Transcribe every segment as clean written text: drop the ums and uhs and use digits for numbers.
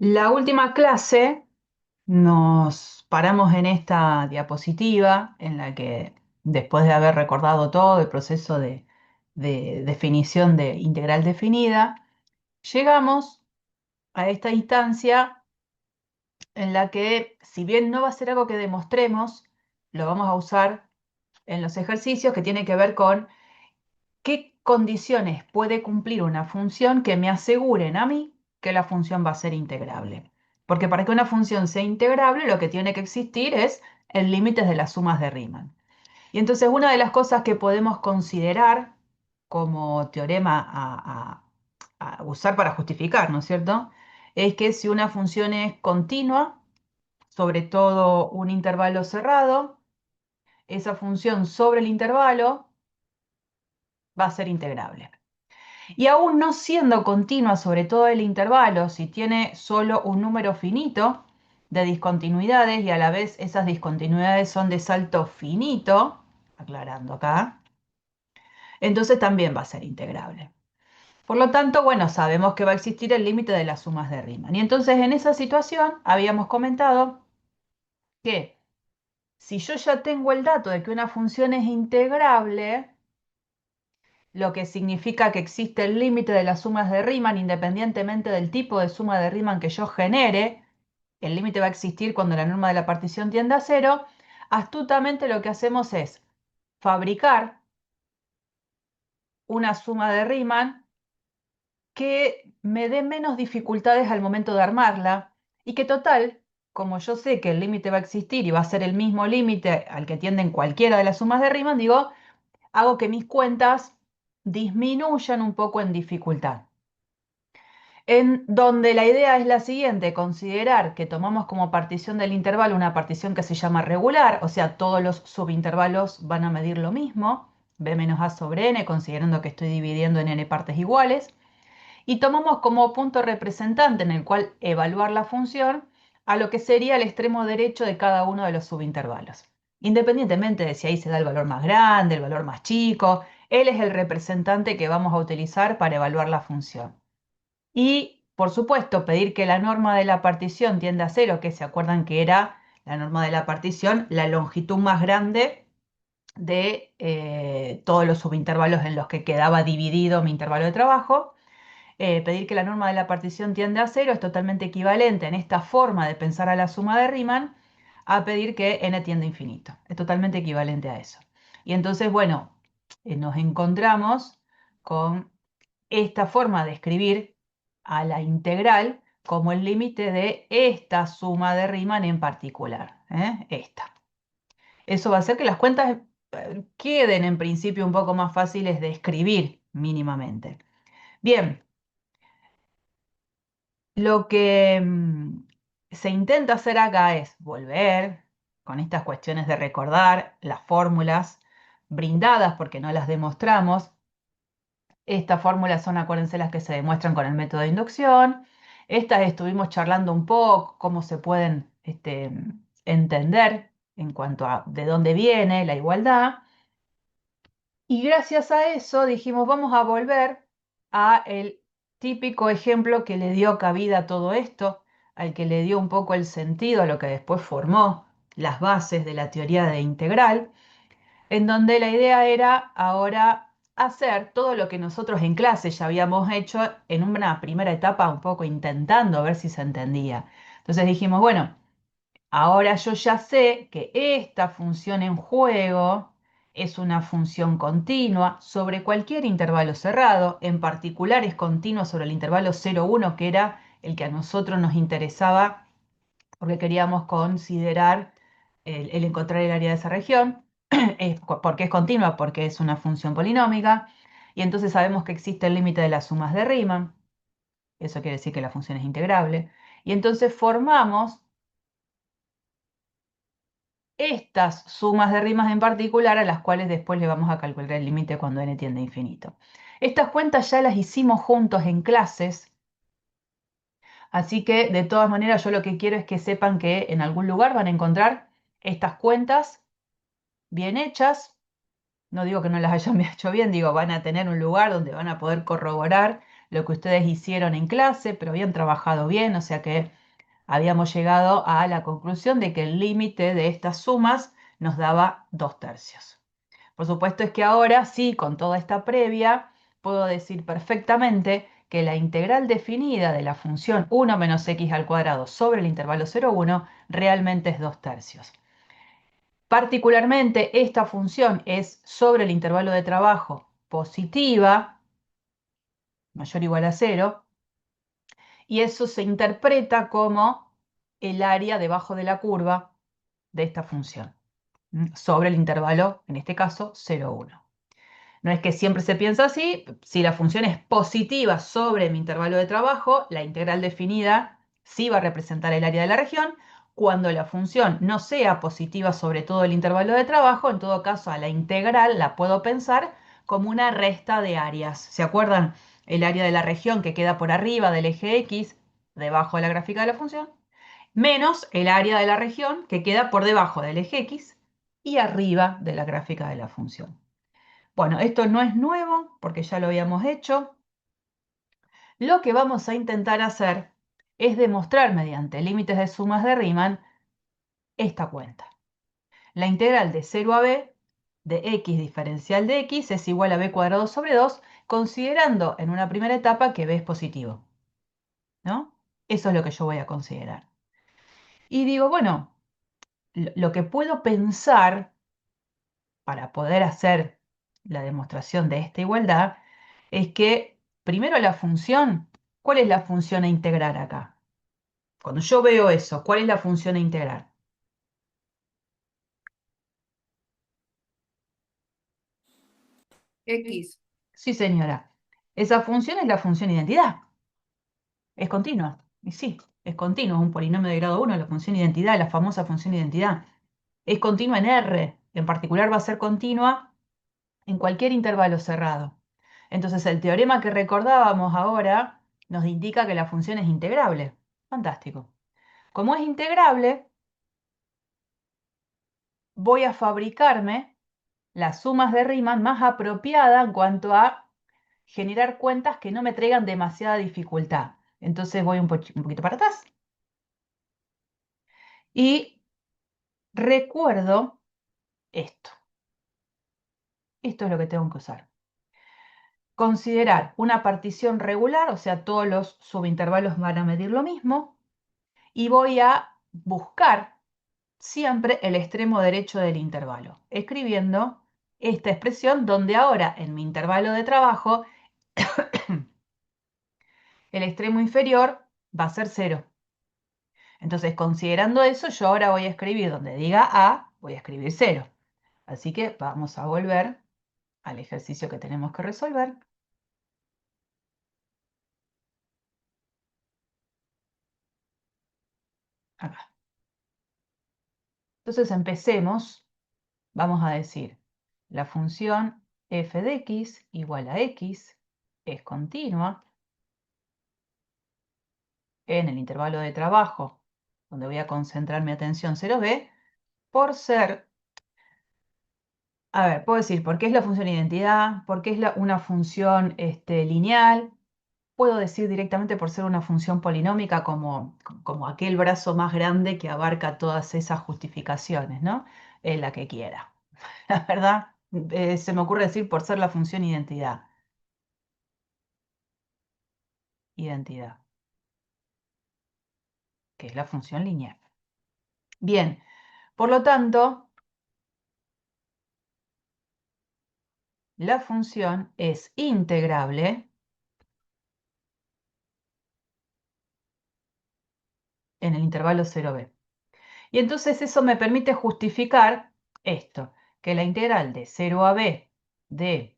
La última clase nos paramos en esta diapositiva en la que, después de haber recordado todo el proceso de definición de integral definida, llegamos a esta instancia en la que, si bien no va a ser algo que demostremos, lo vamos a usar en los ejercicios que tiene que ver con qué condiciones puede cumplir una función que me aseguren a mí que la función va a ser integrable. Porque para que una función sea integrable, lo que tiene que existir es el límite de las sumas de Riemann. Y entonces una de las cosas que podemos considerar como teorema a usar para justificar, ¿no es cierto? Es que si una función es continua, sobre todo un intervalo cerrado, esa función sobre el intervalo va a ser integrable. Y aún no siendo continua sobre todo el intervalo, si tiene solo un número finito de discontinuidades y a la vez esas discontinuidades son de salto finito, aclarando acá, entonces también va a ser integrable. Por lo tanto, bueno, sabemos que va a existir el límite de las sumas de Riemann. Y entonces en esa situación habíamos comentado que si yo ya tengo el dato de que una función es integrable, lo que significa que existe el límite de las sumas de Riemann independientemente del tipo de suma de Riemann que yo genere. El límite va a existir cuando la norma de la partición tiende a cero. Astutamente lo que hacemos es fabricar una suma de Riemann que me dé menos dificultades al momento de armarla y que total, como yo sé que el límite va a existir y va a ser el mismo límite al que tienden cualquiera de las sumas de Riemann, digo, hago que mis cuentas disminuyan un poco en dificultad. En donde la idea es la siguiente: considerar que tomamos como partición del intervalo una partición que se llama regular, o sea, todos los subintervalos van a medir lo mismo, b menos a sobre n, considerando que estoy dividiendo en n partes iguales, y tomamos como punto representante en el cual evaluar la función a lo que sería el extremo derecho de cada uno de los subintervalos. Independientemente de si ahí se da el valor más grande, el valor más chico, él es el representante que vamos a utilizar para evaluar la función. Y, por supuesto, pedir que la norma de la partición tienda a cero, que se acuerdan que era la norma de la partición, la longitud más grande de todos los subintervalos en los que quedaba dividido mi intervalo de trabajo. Pedir que la norma de la partición tienda a cero es totalmente equivalente en esta forma de pensar a la suma de Riemann a pedir que n tienda a infinito. Es totalmente equivalente a eso. Y entonces, bueno, nos encontramos con esta forma de escribir a la integral como el límite de esta suma de Riemann en particular, ¿eh? Esta. Eso va a hacer que las cuentas queden en principio un poco más fáciles de escribir mínimamente. Bien, lo que se intenta hacer acá es volver con estas cuestiones de recordar las fórmulas brindadas porque no las demostramos. Estas fórmulas son, acuérdense, las que se demuestran con el método de inducción. Estas estuvimos charlando un poco, cómo se pueden entender en cuanto a de dónde viene la igualdad. Y gracias a eso dijimos, vamos a volver a el típico ejemplo que le dio cabida a todo esto, al que le dio un poco el sentido a lo que después formó las bases de la teoría de integral, en donde la idea era ahora hacer todo lo que nosotros en clase ya habíamos hecho en una primera etapa, un poco intentando ver si se entendía. Entonces dijimos, bueno, ahora yo ya sé que esta función en juego es una función continua sobre cualquier intervalo cerrado, en particular es continua sobre el intervalo 0,1, que era el que a nosotros nos interesaba porque queríamos considerar el encontrar el área de esa región. Porque es continua, porque es una función polinómica, y entonces sabemos que existe el límite de las sumas de Riemann, eso quiere decir que la función es integrable, y entonces formamos estas sumas de Riemann en particular a las cuales después le vamos a calcular el límite cuando n tiende a infinito. Estas cuentas ya las hicimos juntos en clases, así que de todas maneras yo lo que quiero es que sepan que en algún lugar van a encontrar estas cuentas bien hechas. No digo que no las hayan hecho bien, digo, van a tener un lugar donde van a poder corroborar lo que ustedes hicieron en clase, pero habían trabajado bien, o sea que habíamos llegado a la conclusión de que el límite de estas sumas nos daba 2/3. Por supuesto es que ahora sí, con toda esta previa, puedo decir perfectamente que la integral definida de la función 1 menos x al cuadrado sobre el intervalo 0,1 realmente es 2/3. Particularmente, esta función es sobre el intervalo de trabajo positiva, mayor o igual a 0, y eso se interpreta como el área debajo de la curva de esta función, sobre el intervalo, en este caso, 0,1. No es que siempre se piensa así. Si la función es positiva sobre mi intervalo de trabajo, la integral definida sí va a representar el área de la región. Cuando la función no sea positiva sobre todo el intervalo de trabajo, en todo caso a la integral la puedo pensar como una resta de áreas. ¿Se acuerdan? El área de la región que queda por arriba del eje X, debajo de la gráfica de la función, menos el área de la región que queda por debajo del eje X y arriba de la gráfica de la función. Bueno, esto no es nuevo porque ya lo habíamos hecho. Lo que vamos a intentar hacer es demostrar mediante límites de sumas de Riemann esta cuenta. La integral de 0 a b de x diferencial de x es igual a b cuadrado sobre 2, considerando en una primera etapa que b es positivo, ¿no? Eso es lo que yo voy a considerar. Y digo, bueno, lo que puedo pensar para poder hacer la demostración de esta igualdad es que primero la función, ¿cuál es la función a integrar acá? Cuando yo veo eso, ¿cuál es la función a integrar? X. Sí, señora. Esa función es la función identidad. Es continua. Y sí, es continua. Es un polinomio de grado 1, la función identidad, la famosa función identidad. Es continua en R. En particular va a ser continua en cualquier intervalo cerrado. Entonces el teorema que recordábamos ahora nos indica que la función es integrable. Fantástico. Como es integrable, voy a fabricarme las sumas de Riemann más apropiadas en cuanto a generar cuentas que no me traigan demasiada dificultad. Entonces voy un poquito para atrás y recuerdo esto. Esto es lo que tengo que usar. Considerar una partición regular, o sea, todos los subintervalos van a medir lo mismo, y voy a buscar siempre el extremo derecho del intervalo, escribiendo esta expresión donde ahora en mi intervalo de trabajo el extremo inferior va a ser 0. Entonces, considerando eso, yo ahora voy a escribir donde diga A, voy a escribir 0. Así que vamos a volver al ejercicio que tenemos que resolver. Acá. Entonces empecemos. Vamos a decir, la función f de x igual a x es continua en el intervalo de trabajo, donde voy a concentrar mi atención 0b, por ser, a ver, puedo decir, ¿por qué es la función identidad? ¿Por qué es una función lineal? Puedo decir directamente por ser una función polinómica como aquel brazo más grande que abarca todas esas justificaciones, ¿no? La que quiera. La verdad, se me ocurre decir por ser la función identidad. Identidad, que es la función lineal. Bien, por lo tanto, la función es integrable en el intervalo 0b. Y entonces eso me permite justificar esto, que la integral de 0 a b de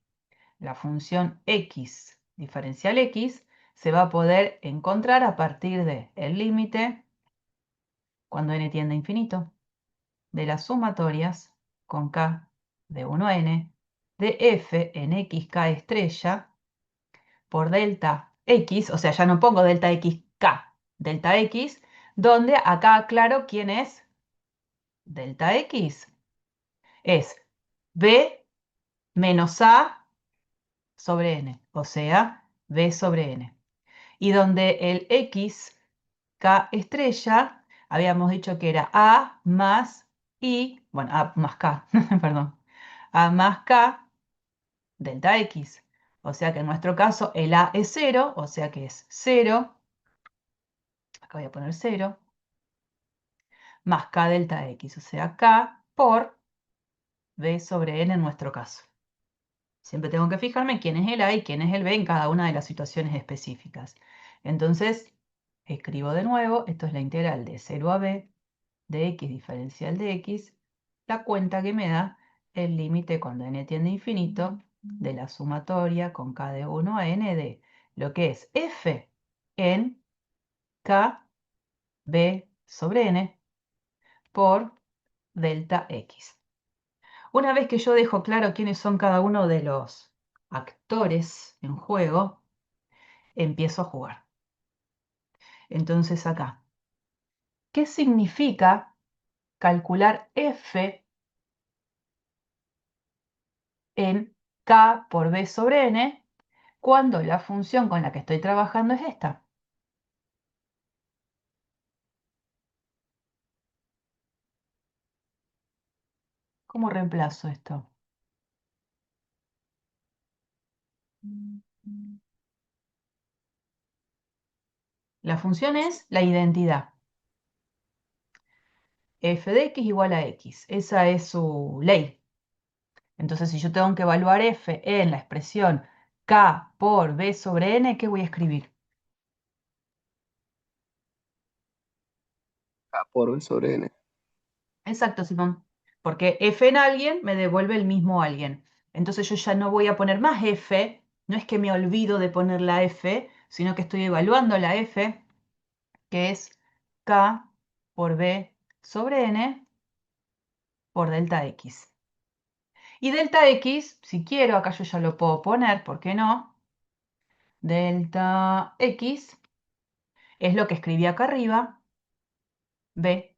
la función x diferencial x se va a poder encontrar a partir de el límite, cuando n tiende a infinito, de las sumatorias con k de 1 a n de f en xk estrella por delta x, o sea, ya no pongo delta xk, delta x, donde acá aclaro quién es delta x. Es b menos a sobre n, o sea, B sobre N. Y donde el X, K estrella, habíamos dicho que era A más I, bueno, A más K, perdón, A más K delta X. O sea que en nuestro caso el A es 0, o sea que es 0, acá voy a poner 0, más K delta X, o sea K por B sobre N en nuestro caso. Siempre tengo que fijarme quién es el A y quién es el B en cada una de las situaciones específicas. Entonces, escribo de nuevo, esto es la integral de 0 a B de x diferencial de x, la cuenta que me da el límite cuando n tiende a infinito de la sumatoria con k de 1 a n de lo que es f en k b sobre n por delta x. Una vez que yo dejo claro quiénes son cada uno de los actores en juego, empiezo a jugar. Entonces acá, ¿qué significa calcular f en k por b sobre n cuando la función con la que estoy trabajando es esta? ¿Cómo reemplazo esto? La función es la identidad. F de x igual a x. Esa es su ley. Entonces, si yo tengo que evaluar f en la expresión k por b sobre n, ¿qué voy a escribir? A por B sobre N. Exacto, Simón. Porque f en alguien me devuelve el mismo alguien. Entonces yo ya no voy a poner más f. No es que me olvido de poner la f, sino que estoy evaluando la f, que es k por b sobre n por delta x. Y delta x, si quiero, acá yo ya lo puedo poner, ¿por qué no? Delta x es lo que escribí acá arriba, b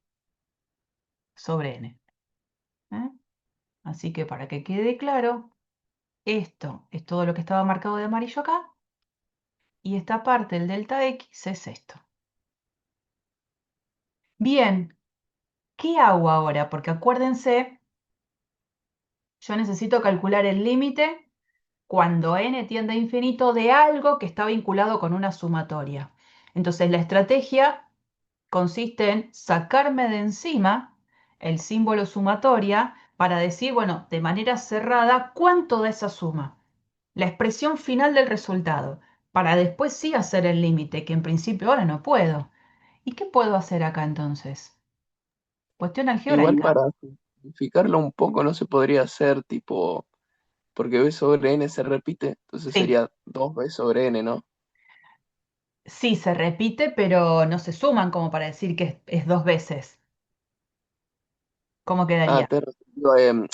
sobre n. ¿Eh? Así que para que quede claro, esto es todo lo que estaba marcado de amarillo acá, y esta parte del delta x es esto. Bien, ¿qué hago ahora? Porque acuérdense, yo necesito calcular el límite cuando n tiende a infinito de algo que está vinculado con una sumatoria. Entonces la estrategia consiste en sacarme de encima el símbolo sumatoria para decir, bueno, de manera cerrada, cuánto da esa suma. La expresión final del resultado, para después sí hacer el límite, que en principio ahora no puedo. ¿Y qué puedo hacer acá entonces? Cuestión Igual algebraica. para simplificarlo un poco no se podría hacer tipo, porque B sobre N se repite, entonces Sí, sería 2B sobre N, ¿no? sí, se repite, pero no se suman como para decir que es dos veces. ¿Cómo Ah, quedaría? te refirió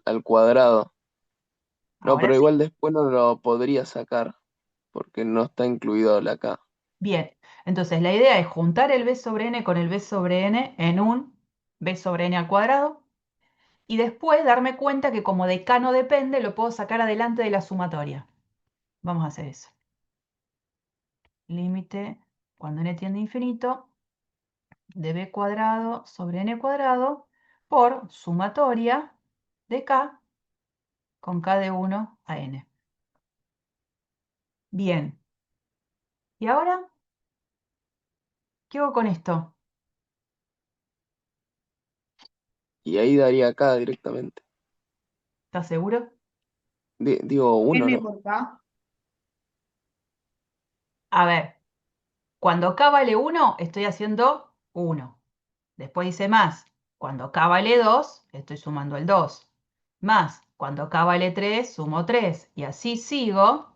al cuadrado. No, Ahora pero sí. igual después no lo podría sacar, porque no está incluido la K. Bien, entonces la idea es juntar el b sobre n con el b sobre n en un b sobre n al cuadrado y después darme cuenta que como de k no depende, lo puedo sacar adelante de la sumatoria. Vamos a hacer eso. Límite cuando n tiende a infinito de b cuadrado sobre n cuadrado por sumatoria de k con k de 1 a n. Bien, ¿y ahora qué hago con esto? Y ahí daría K directamente. ¿Estás seguro? Digo, uno, N ¿no? por K. A ver, cuando k vale 1, estoy haciendo 1. Después dice más. Cuando k vale 2, estoy sumando el 2. Más. Cuando k vale 3, sumo 3. Y así sigo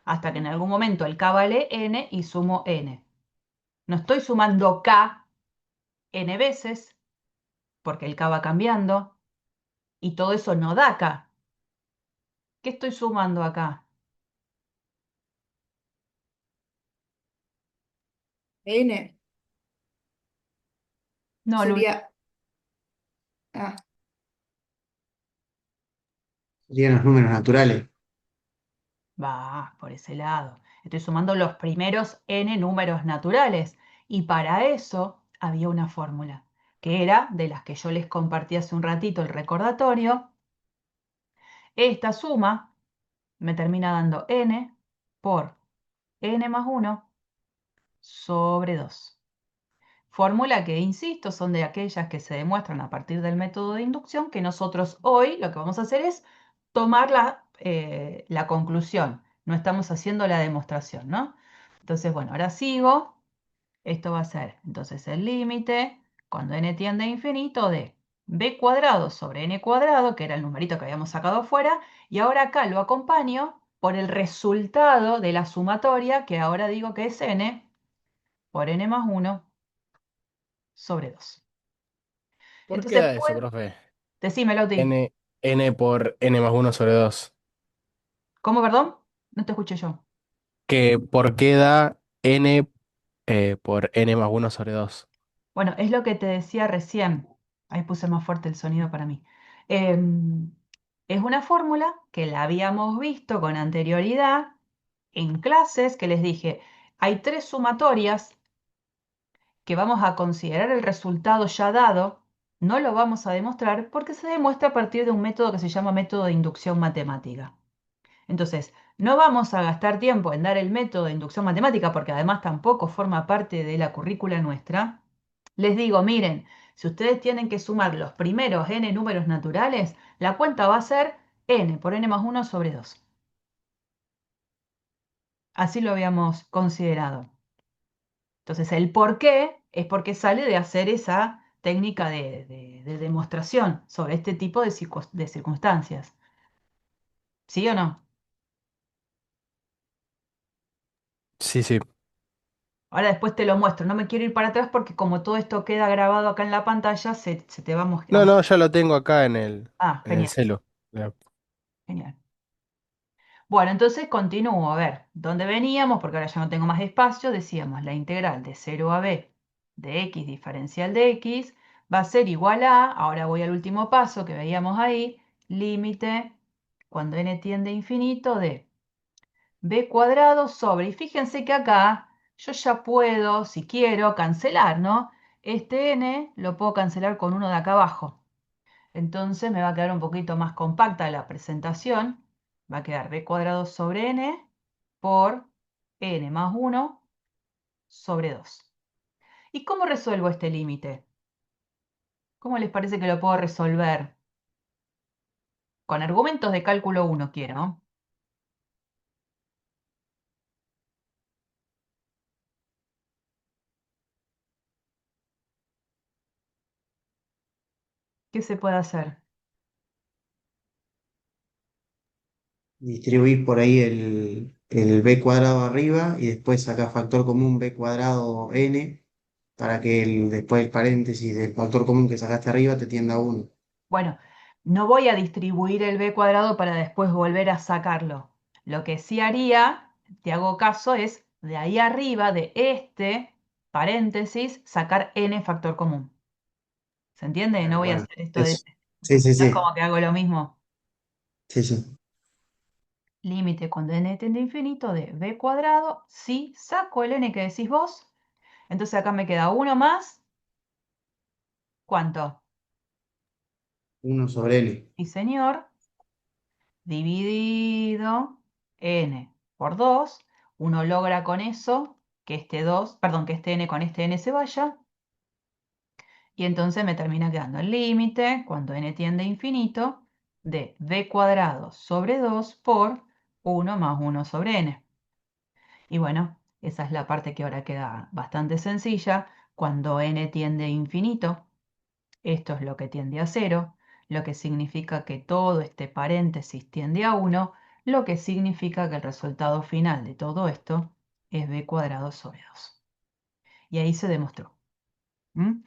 hasta que en algún momento el k vale n y sumo n. No estoy sumando k n veces porque el k va cambiando y todo eso no da k. ¿Qué estoy sumando acá? N No, Luz. sería. Ah, Serían los números naturales. Va por ese lado. Estoy sumando los primeros n números naturales. Y para eso había una fórmula, que era de las que yo les compartí hace un ratito el recordatorio. Esta suma me termina dando n por n más 1 sobre 2. Fórmula que, insisto, son de aquellas que se demuestran a partir del método de inducción, que nosotros hoy lo que vamos a hacer es tomar la conclusión. No estamos haciendo la demostración, ¿no? Entonces, bueno, ahora sigo. Esto va a ser entonces el límite cuando n tiende a infinito de b cuadrado sobre n cuadrado, que era el numerito que habíamos sacado fuera, y ahora acá lo acompaño por el resultado de la sumatoria, que ahora digo que es n por n más 1 sobre 2. ¿Por qué Entonces, da eso, profe? decime, Lauti. N, N por N más uno sobre 2. ¿Cómo, perdón? No te escuché yo. ¿Por qué da N por N más uno sobre 2? Bueno, es lo que te decía recién. Ahí puse más fuerte el sonido para mí. Em, es una fórmula que la habíamos visto con anterioridad en clases que les dije, hay tres sumatorias que vamos a considerar el resultado ya dado, no lo vamos a demostrar porque se demuestra a partir de un método que se llama método de inducción matemática. Entonces, no vamos a gastar tiempo en dar el método de inducción matemática porque además tampoco forma parte de la currícula nuestra. Les digo, miren, si ustedes tienen que sumar los primeros n números naturales, la cuenta va a ser n por n más 1 sobre 2. Así lo habíamos considerado. Entonces, el por qué es porque sale de hacer esa técnica de demostración sobre este tipo de circunstancias. ¿Sí o no? Sí, sí. Ahora después te lo muestro. No me quiero ir para atrás porque como todo esto queda grabado acá en la pantalla, se te va a No, no, ya lo tengo acá Ah, en el genial, celu. genial. Bueno, entonces continúo. A ver, ¿dónde veníamos? Porque ahora ya no tengo más espacio. Decíamos, la integral de 0 a b de x diferencial de x va a ser igual a, ahora voy al último paso que veíamos ahí, límite cuando n tiende a infinito de b cuadrado sobre, y fíjense que acá yo ya puedo, si quiero, cancelar, ¿no? Este n lo puedo cancelar con uno de acá abajo. Entonces me va a quedar un poquito más compacta la presentación. Va a quedar b cuadrado sobre n por n más 1 sobre 2. ¿Y cómo resuelvo este límite? ¿Cómo les parece que lo puedo resolver? Con argumentos de cálculo 1 quiero. ¿Qué se puede hacer? Distribuís por ahí el b cuadrado arriba y después sacás factor común b cuadrado n para que después el paréntesis del factor común que sacaste arriba te tienda a 1. Bueno, no voy a distribuir el b cuadrado para después volver a sacarlo. Lo que sí haría, te hago caso, es de ahí arriba, de este paréntesis, sacar n factor común. ¿Se entiende? No voy a Bueno, hacer esto de... eso. Sí, sí, No es sí. como que hago lo mismo. Sí, sí. Límite cuando n tiende a infinito de b cuadrado. Si saco el n que decís vos, entonces acá me queda uno más. ¿Cuánto? 1 sobre n. Sí, señor. Dividido n por 2. Uno logra con eso que este 2, perdón, que este n con este n se vaya. Y entonces me termina quedando el límite, cuando n tiende a infinito, de b cuadrado sobre 2 por 1 más 1 sobre n. Y bueno, esa es la parte que ahora queda bastante sencilla. Cuando n tiende a infinito, esto es lo que tiende a cero, lo que significa que todo este paréntesis tiende a 1, lo que significa que el resultado final de todo esto es b cuadrado sobre 2. Y ahí se demostró. ¿Mm?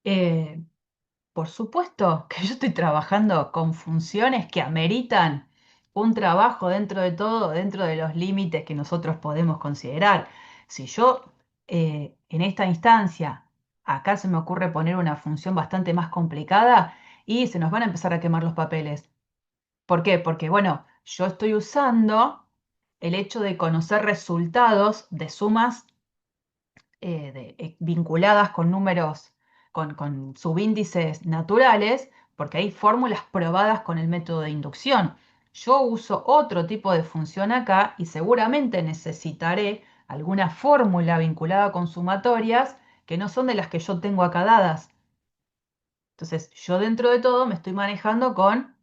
Eh, Por supuesto que yo estoy trabajando con funciones que ameritan un trabajo dentro de todo, dentro de los límites que nosotros podemos considerar. Si yo en esta instancia, acá se me ocurre poner una función bastante más complicada y se nos van a empezar a quemar los papeles. ¿Por qué? Porque, bueno, yo estoy usando el hecho de conocer resultados de sumas vinculadas con números, con subíndices naturales, porque hay fórmulas probadas con el método de inducción. Yo uso otro tipo de función acá y seguramente necesitaré alguna fórmula vinculada con sumatorias que no son de las que yo tengo acá dadas. Entonces, yo dentro de todo me estoy manejando con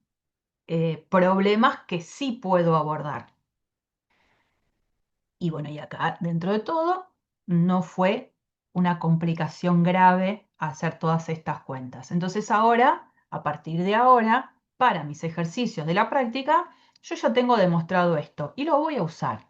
problemas que sí puedo abordar. Y bueno, y acá dentro de todo no fue una complicación grave hacer todas estas cuentas. Entonces ahora, a partir de ahora, para mis ejercicios de la práctica, yo ya tengo demostrado esto y lo voy a usar.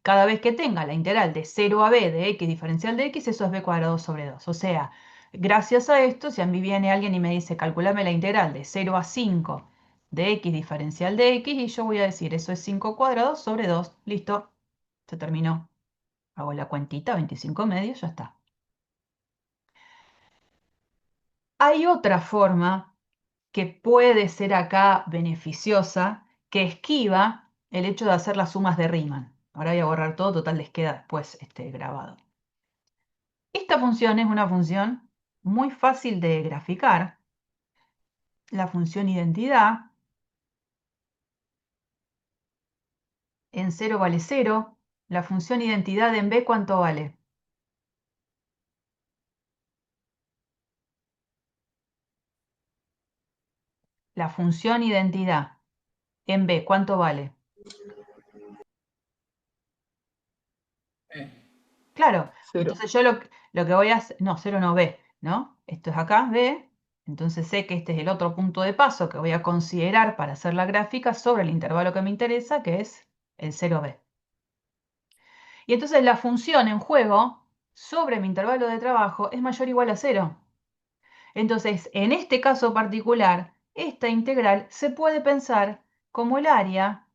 Cada vez que tenga la integral de 0 a b de x diferencial de x, eso es b cuadrado sobre 2. O sea, gracias a esto, si a mí viene alguien y me dice, calculame la integral de 0 a 5 de x diferencial de x, y yo voy a decir, eso es 5 cuadrados sobre 2. Listo, se terminó. Hago la cuentita, 25 medios, ya está. Hay otra forma que puede ser acá beneficiosa, que esquiva el hecho de hacer las sumas de Riemann. Ahora voy a borrar todo, total les queda después grabado. Esta función es una función muy fácil de graficar. La función identidad en 0 vale 0. La función identidad en b, ¿cuánto vale? La función identidad en b, ¿cuánto vale? Claro, Cero. entonces yo lo que voy a hacer, no, 0 no b, ¿no? Esto es acá, b, entonces sé que este es el otro punto de paso que voy a considerar para hacer la gráfica sobre el intervalo que me interesa, que es el 0b. Y entonces la función en juego sobre mi intervalo de trabajo es mayor o igual a 0. Entonces, en este caso particular, esta integral se puede pensar como el área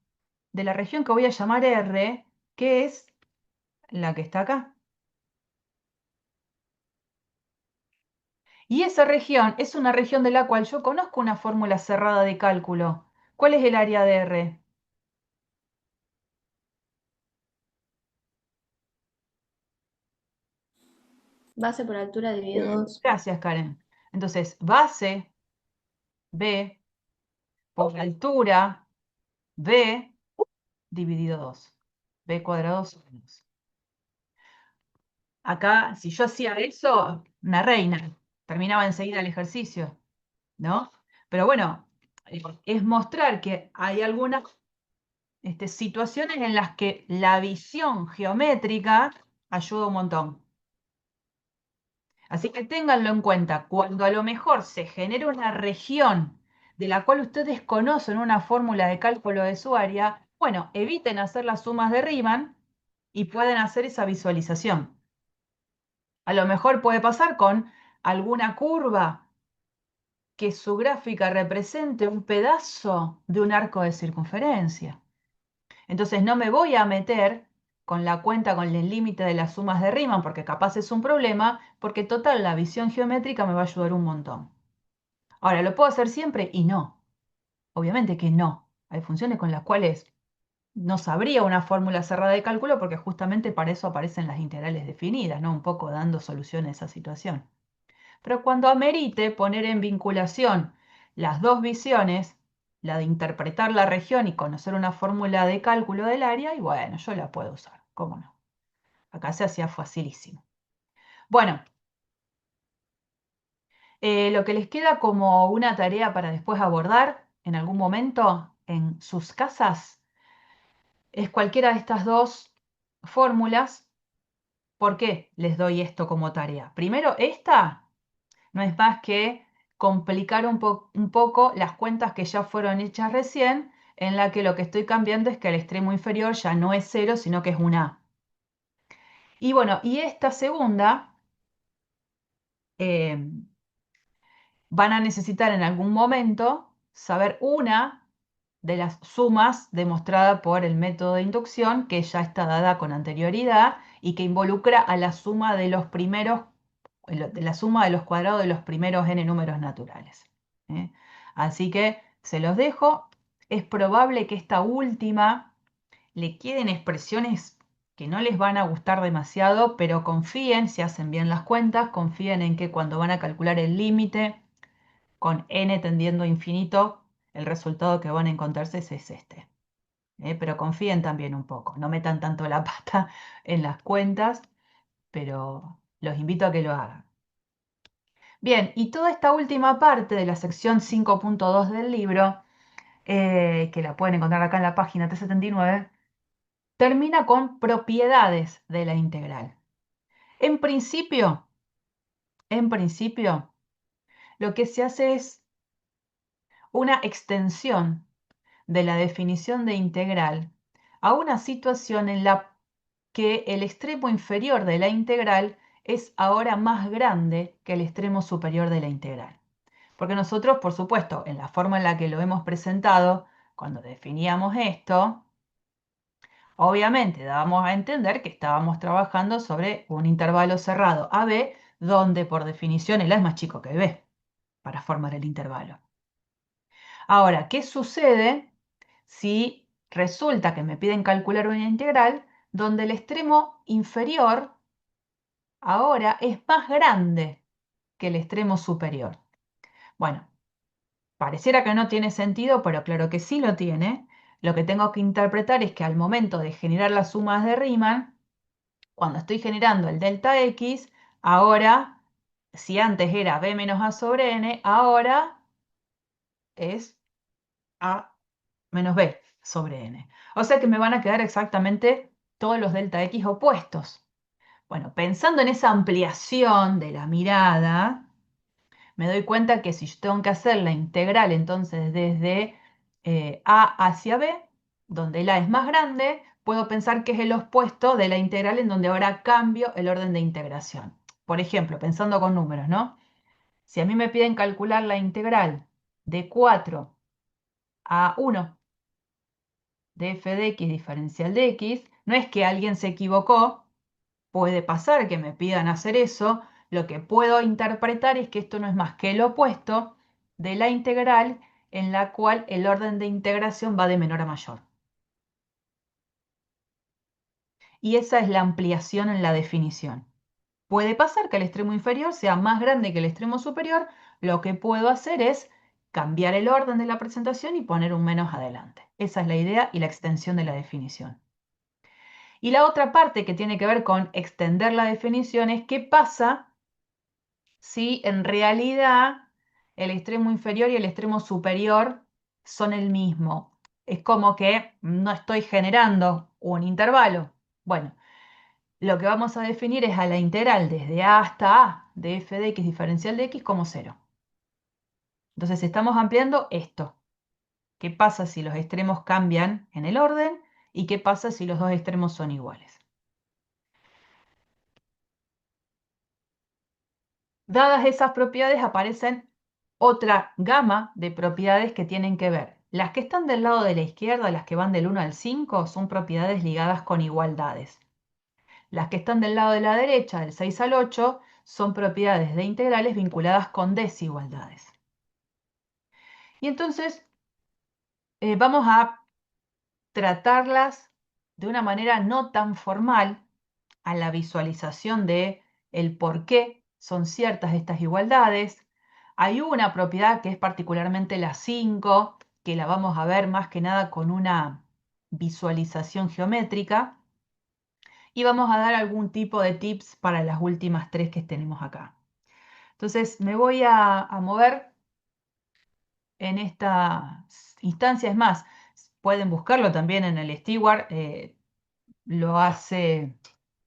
de la región que voy a llamar R, que es la que está acá. Y esa región es una región de la cual yo conozco una fórmula cerrada de cálculo. ¿Cuál es el área de R? Base por altura dividido 2. Gracias, Karen. Entonces, base B por altura B dividido 2. B cuadrado sobre 2. Acá, si yo hacía eso, una reina. Terminaba enseguida el ejercicio, ¿no? Pero bueno, es mostrar que hay algunas situaciones en las que la visión geométrica ayuda un montón. Así que ténganlo en cuenta, cuando a lo mejor se genera una región de la cual ustedes conocen una fórmula de cálculo de su área, bueno, eviten hacer las sumas de Riemann y pueden hacer esa visualización. A lo mejor puede pasar con alguna curva que su gráfica represente un pedazo de un arco de circunferencia. Entonces no me voy a meter con la cuenta, con el límite de las sumas de Riemann, porque capaz es un problema, porque total la visión geométrica me va a ayudar un montón. Ahora, ¿lo puedo hacer siempre? Y no. Obviamente que no. Hay funciones con las cuales no sabría una fórmula cerrada de cálculo porque justamente para eso aparecen las integrales definidas, ¿no? Un poco dando solución a esa situación. Pero cuando amerite poner en vinculación las dos visiones, la de interpretar la región y conocer una fórmula de cálculo del área, y bueno, yo la puedo usar, ¿cómo no? Acá se hacía facilísimo. Bueno, lo que les queda como una tarea para después abordar en algún momento en sus casas es cualquiera de estas dos fórmulas. ¿Por qué les doy esto como tarea? Primero, esta no es más que complicar un poco las cuentas que ya fueron hechas recién, en la que lo que estoy cambiando es que el extremo inferior ya no es 0, sino que es un A. Y bueno, y esta segunda eh, van a necesitar en algún momento saber una de las sumas demostrada por el método de inducción que ya está dada con anterioridad y que involucra a la suma de los primeros, de la suma de los cuadrados de los primeros n números naturales. ¿Eh? Así que se los dejo. Es probable que esta última le queden expresiones que no les van a gustar demasiado, pero confíen, si hacen bien las cuentas, confíen en que cuando van a calcular el límite con n tendiendo a infinito, el resultado que van a encontrarse es este. Pero confíen también un poco, no metan tanto la pata en las cuentas, pero los invito a que lo hagan. Bien, y toda esta última parte de la sección 5.2 del libro, que la pueden encontrar acá en la página 379, termina con propiedades de la integral. En principio, lo que se hace es una extensión de la definición de integral a una situación en la que el extremo inferior de la integral es ahora más grande que el extremo superior de la integral. Porque nosotros, por supuesto, en la forma en la que lo hemos presentado, cuando definíamos esto, obviamente dábamos a entender que estábamos trabajando sobre un intervalo cerrado AB, donde por definición el A es más chico que B para formar el intervalo. Ahora, ¿qué sucede si resulta que me piden calcular una integral donde el extremo inferior ahora es más grande que el extremo superior? Bueno, pareciera que no tiene sentido, pero claro que sí lo tiene. Lo que tengo que interpretar es que al momento de generar las sumas de Riemann, cuando estoy generando el delta X, ahora, si antes era b menos a sobre n, ahora es a menos b sobre n. O sea que me van a quedar exactamente todos los delta X opuestos. Bueno, pensando en esa ampliación de la mirada, me doy cuenta que si yo tengo que hacer la integral entonces desde A hacia B, donde el A es más grande, puedo pensar que es el opuesto de la integral en donde ahora cambio el orden de integración. Por ejemplo, pensando con números, ¿no? Si a mí me piden calcular la integral de 4 a 1 de f de x diferencial de x, no es que alguien se equivocó, puede pasar que me pidan hacer eso, lo que puedo interpretar es que esto no es más que el opuesto de la integral en la cual el orden de integración va de menor a mayor. Y esa es la ampliación en la definición. Puede pasar que el extremo inferior sea más grande que el extremo superior, lo que puedo hacer es cambiar el orden de la presentación y poner un menos adelante. Esa es la idea y la extensión de la definición. Y la otra parte que tiene que ver con extender la definición es qué pasa si en realidad el extremo inferior y el extremo superior son el mismo. Es como que no estoy generando un intervalo. Bueno, lo que vamos a definir es a la integral desde a hasta a de f de x diferencial de x como 0. Entonces estamos ampliando esto. ¿Qué pasa si los extremos cambian en el orden? ¿Y qué pasa si los dos extremos son iguales? Dadas esas propiedades aparecen otra gama de propiedades que tienen que ver. Las que están del lado de la izquierda, las que van del 1 al 5, son propiedades ligadas con igualdades. Las que están del lado de la derecha, del 6 al 8, son propiedades de integrales vinculadas con desigualdades. Y entonces vamos a tratarlas de una manera no tan formal a la visualización de el por qué son ciertas estas igualdades. Hay una propiedad que es particularmente la 5, que la vamos a ver más que nada con una visualización geométrica. Y vamos a dar algún tipo de tips para las últimas tres que tenemos acá. Entonces me voy a mover en esta instancia. Es más, pueden buscarlo también en el Steward. Lo hace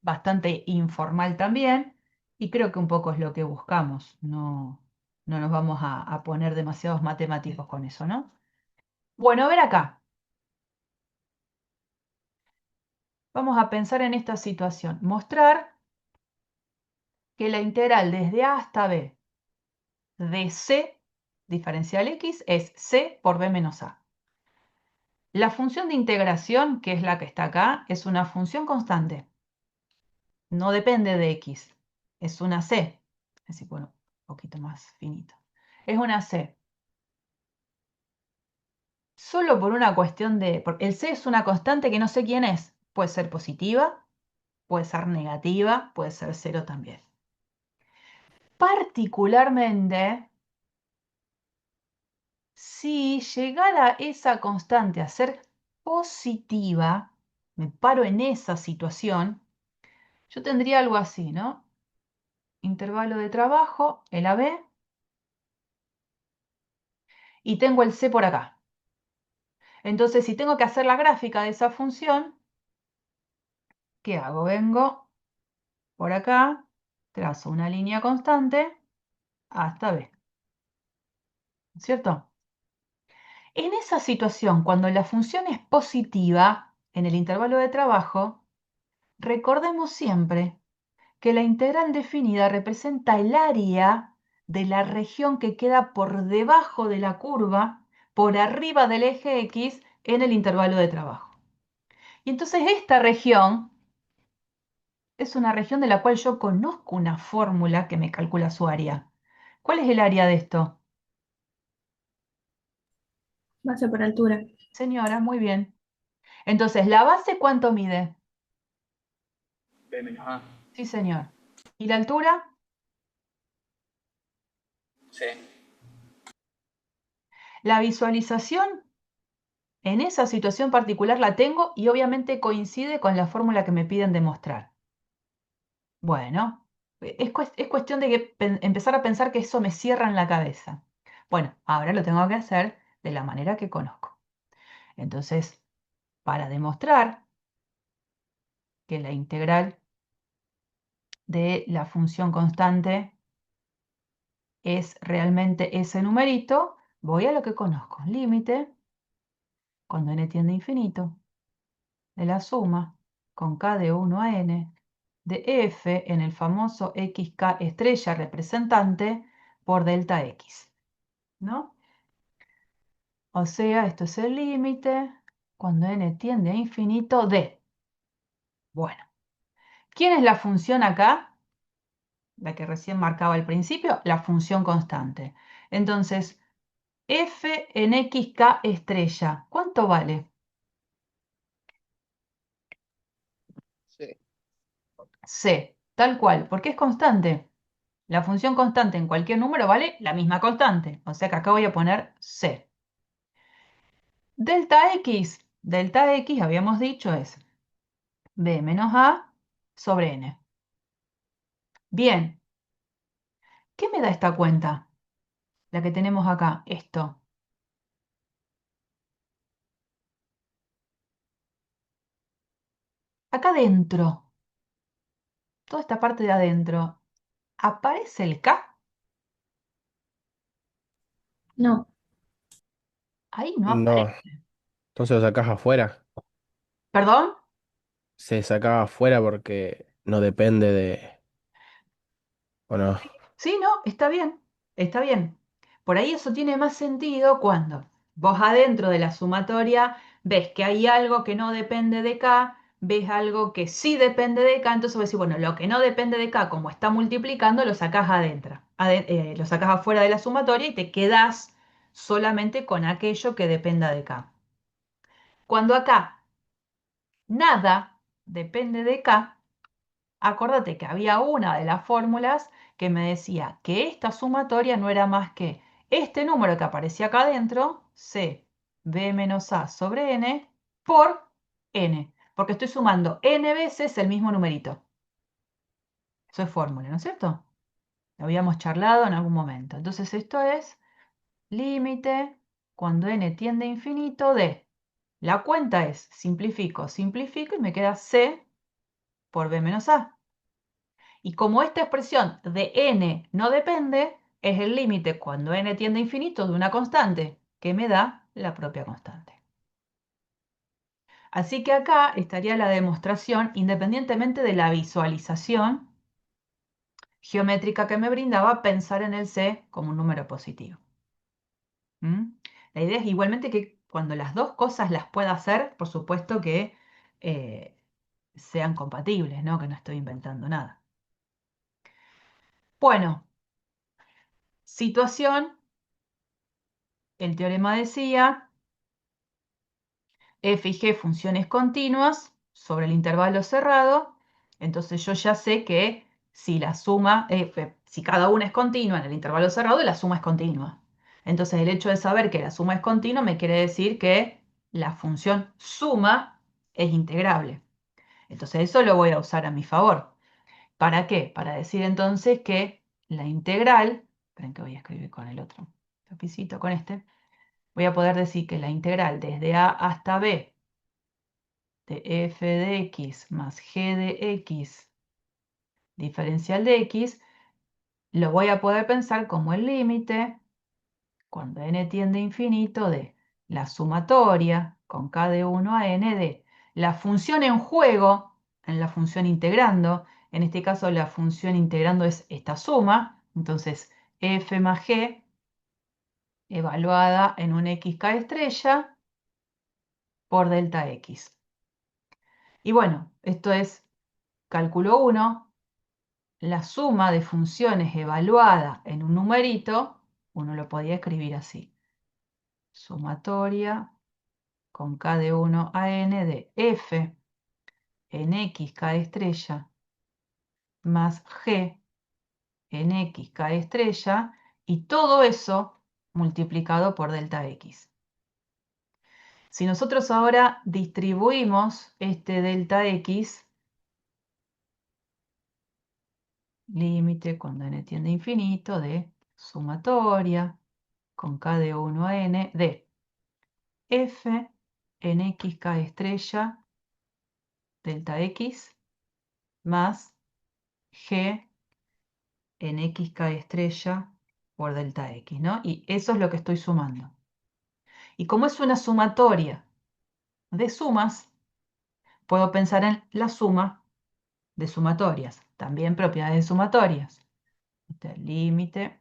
bastante informal también y creo que un poco es lo que buscamos. No, no nos vamos a poner demasiados matemáticos con eso, ¿no? Bueno, a ver acá. Vamos a pensar en esta situación. Mostrar que la integral desde a hasta b de c diferencial x es c por b menos a. La función de integración, que es la que está acá, es una función constante. No depende de x. Es una c. Así, bueno, un poquito más finito. Es una c. solo por una cuestión de... Porque el C es una constante que no sé quién es. Puede ser positiva, puede ser negativa, puede ser cero también. Particularmente, si llegara esa constante a ser positiva, me paro en esa situación, yo tendría algo así, ¿no? Intervalo de trabajo, el AB, y tengo el C por acá. Entonces, si tengo que hacer la gráfica de esa función, ¿qué hago? Vengo por acá, trazo una línea constante hasta B, ¿cierto? En esa situación, cuando la función es positiva en el intervalo de trabajo, recordemos siempre que la integral definida representa el área de la región que queda por debajo de la curva, por arriba del eje X en el intervalo de trabajo. Y entonces esta región es una región de la cual yo conozco una fórmula que me calcula su área. ¿Cuál es el área de esto? Base por altura. Señora, muy bien. Entonces, ¿la base cuánto mide? B menos A. Sí, señor. ¿Y la altura? C. La visualización en esa situación particular la tengo y obviamente coincide con la fórmula que me piden demostrar. Bueno, es cuestión de que empezar a pensar que eso me cierra en la cabeza. Bueno, ahora lo tengo que hacer de la manera que conozco. Entonces, para demostrar que la integral de la función constante es realmente ese numerito, voy a lo que conozco. Límite, cuando n tiende a infinito, de la suma con k de 1 a n de f en el famoso xk estrella representante por delta x, ¿no? O sea, esto es el límite cuando n tiende a infinito de... Bueno, ¿quién es la función acá? La que recién marcaba al principio, la función constante. Entonces, f en xk estrella, ¿cuánto vale? Sí. C, tal cual, porque es constante. La función constante en cualquier número vale la misma constante. O sea que acá voy a poner C. Delta X habíamos dicho es B menos A sobre N. Bien, ¿qué me da esta cuenta? La que tenemos acá, esto. Acá adentro, toda esta parte de adentro, ¿aparece el K? No, Ahí no No, aparece. entonces lo sacás afuera. ¿Perdón? Se sacaba afuera porque no depende de... ¿O no? Sí, no, está bien, está bien. Por ahí eso tiene más sentido cuando vos adentro de la sumatoria ves que hay algo que no depende de K, ves algo que sí depende de K, entonces vos decís, bueno, lo que no depende de K, como está multiplicando, lo sacás adentro, lo sacás afuera de la sumatoria y te quedás solamente con aquello que dependa de K. Cuando acá nada depende de K, acordate que había una de las fórmulas que me decía que esta sumatoria no era más que este número que aparecía acá adentro, c b menos a sobre n, por n, porque estoy sumando n veces el mismo numerito. Eso es fórmula, ¿no es cierto? Lo habíamos charlado en algún momento. Entonces esto es límite cuando n tiende a infinito de... La cuenta es simplifico, simplifico y me queda c por b menos a. Y como esta expresión de n no depende, es el límite cuando n tiende a infinito de una constante, que me da la propia constante. Así que acá estaría la demostración independientemente de la visualización geométrica que me brindaba pensar en el C como un número positivo. ¿Mm? La idea es igualmente que cuando las dos cosas las pueda hacer, por supuesto que eh, sean compatibles, ¿no? Que no estoy inventando nada. Bueno, situación. El teorema decía f y g funciones continuas sobre el intervalo cerrado, entonces yo ya sé que si la suma, si cada una es continua en el intervalo cerrado, la suma es continua. Entonces el hecho de saber que la suma es continua me quiere decir que la función suma es integrable. Entonces eso lo voy a usar a mi favor. ¿Para qué? Para decir entonces que la integral, esperen que voy a escribir con el otro lapicito, con este, voy a poder decir que la integral desde a hasta b de f de x más g de x diferencial de x, lo voy a poder pensar como el límite, cuando n tiende a infinito, de la sumatoria con k de 1 a n de la función en juego en la función integrando. En este caso la función integrando es esta suma, entonces f más g evaluada en un xk estrella por delta x. Y bueno, esto es cálculo 1, la suma de funciones evaluada en un numerito, uno lo podía escribir así. Sumatoria con k de 1 a n de f en xk estrella más g en xk estrella y todo eso multiplicado por delta x. Si nosotros ahora distribuimos este delta x, límite cuando n tiende a infinito de sumatoria con k de 1 a n de f en xk estrella delta x más g en xk estrella por delta x, ¿no? Y eso es lo que estoy sumando. Y como es una sumatoria de sumas, puedo pensar en la suma de sumatorias, también propiedades de sumatorias. Límite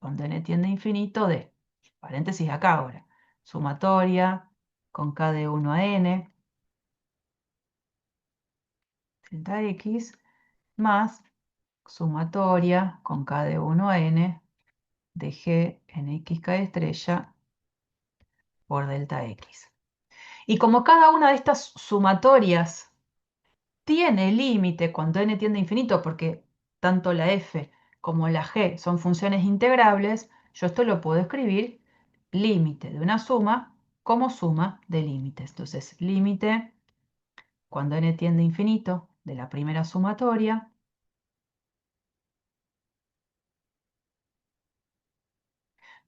cuando n tiende a infinito de, paréntesis acá ahora, sumatoria con k de 1 a n, delta x, más sumatoria con k de 1 a n de g en xk estrella por delta x. Y como cada una de estas sumatorias tiene límite cuando n tiende a infinito, porque tanto la f como la g son funciones integrables, yo esto lo puedo escribir límite de una suma como suma de límites. Entonces, límite cuando n tiende a infinito de la primera sumatoria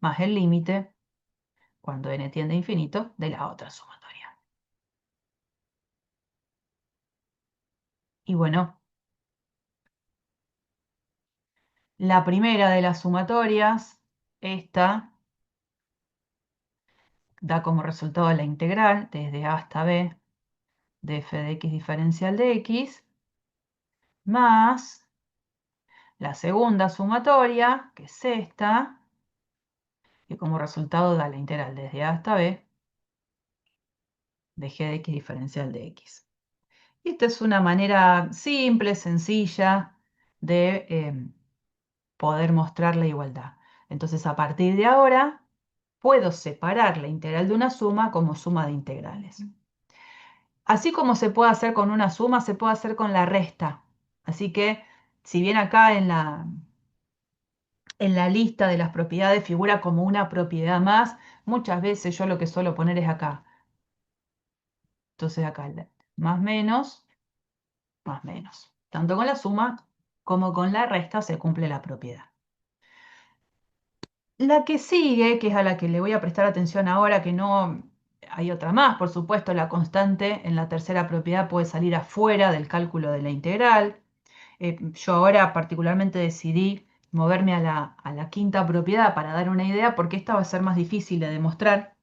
más el límite cuando n tiende a infinito de la otra sumatoria. Y bueno, la primera de las sumatorias, esta, da como resultado la integral desde a hasta b de f de x diferencial de x, más la segunda sumatoria, que es esta, que como resultado da la integral desde a hasta b de g de x diferencial de x. Y esta es una manera simple, sencilla de poder mostrar la igualdad. Entonces, a partir de ahora, puedo separar la integral de una suma como suma de integrales. Así como se puede hacer con una suma, se puede hacer con la resta. Así que, si bien acá en la lista de las propiedades figura como una propiedad más, muchas veces yo lo que suelo poner es acá. Entonces acá, más menos, más menos. Tanto con la suma como con la resta se cumple la propiedad. La que sigue, que es a la que le voy a prestar atención ahora, que no hay otra más, por supuesto, la constante en la tercera propiedad puede salir afuera del cálculo de la integral. Yo ahora particularmente decidí moverme a la quinta propiedad para dar una idea, porque esta va a ser más difícil de demostrar.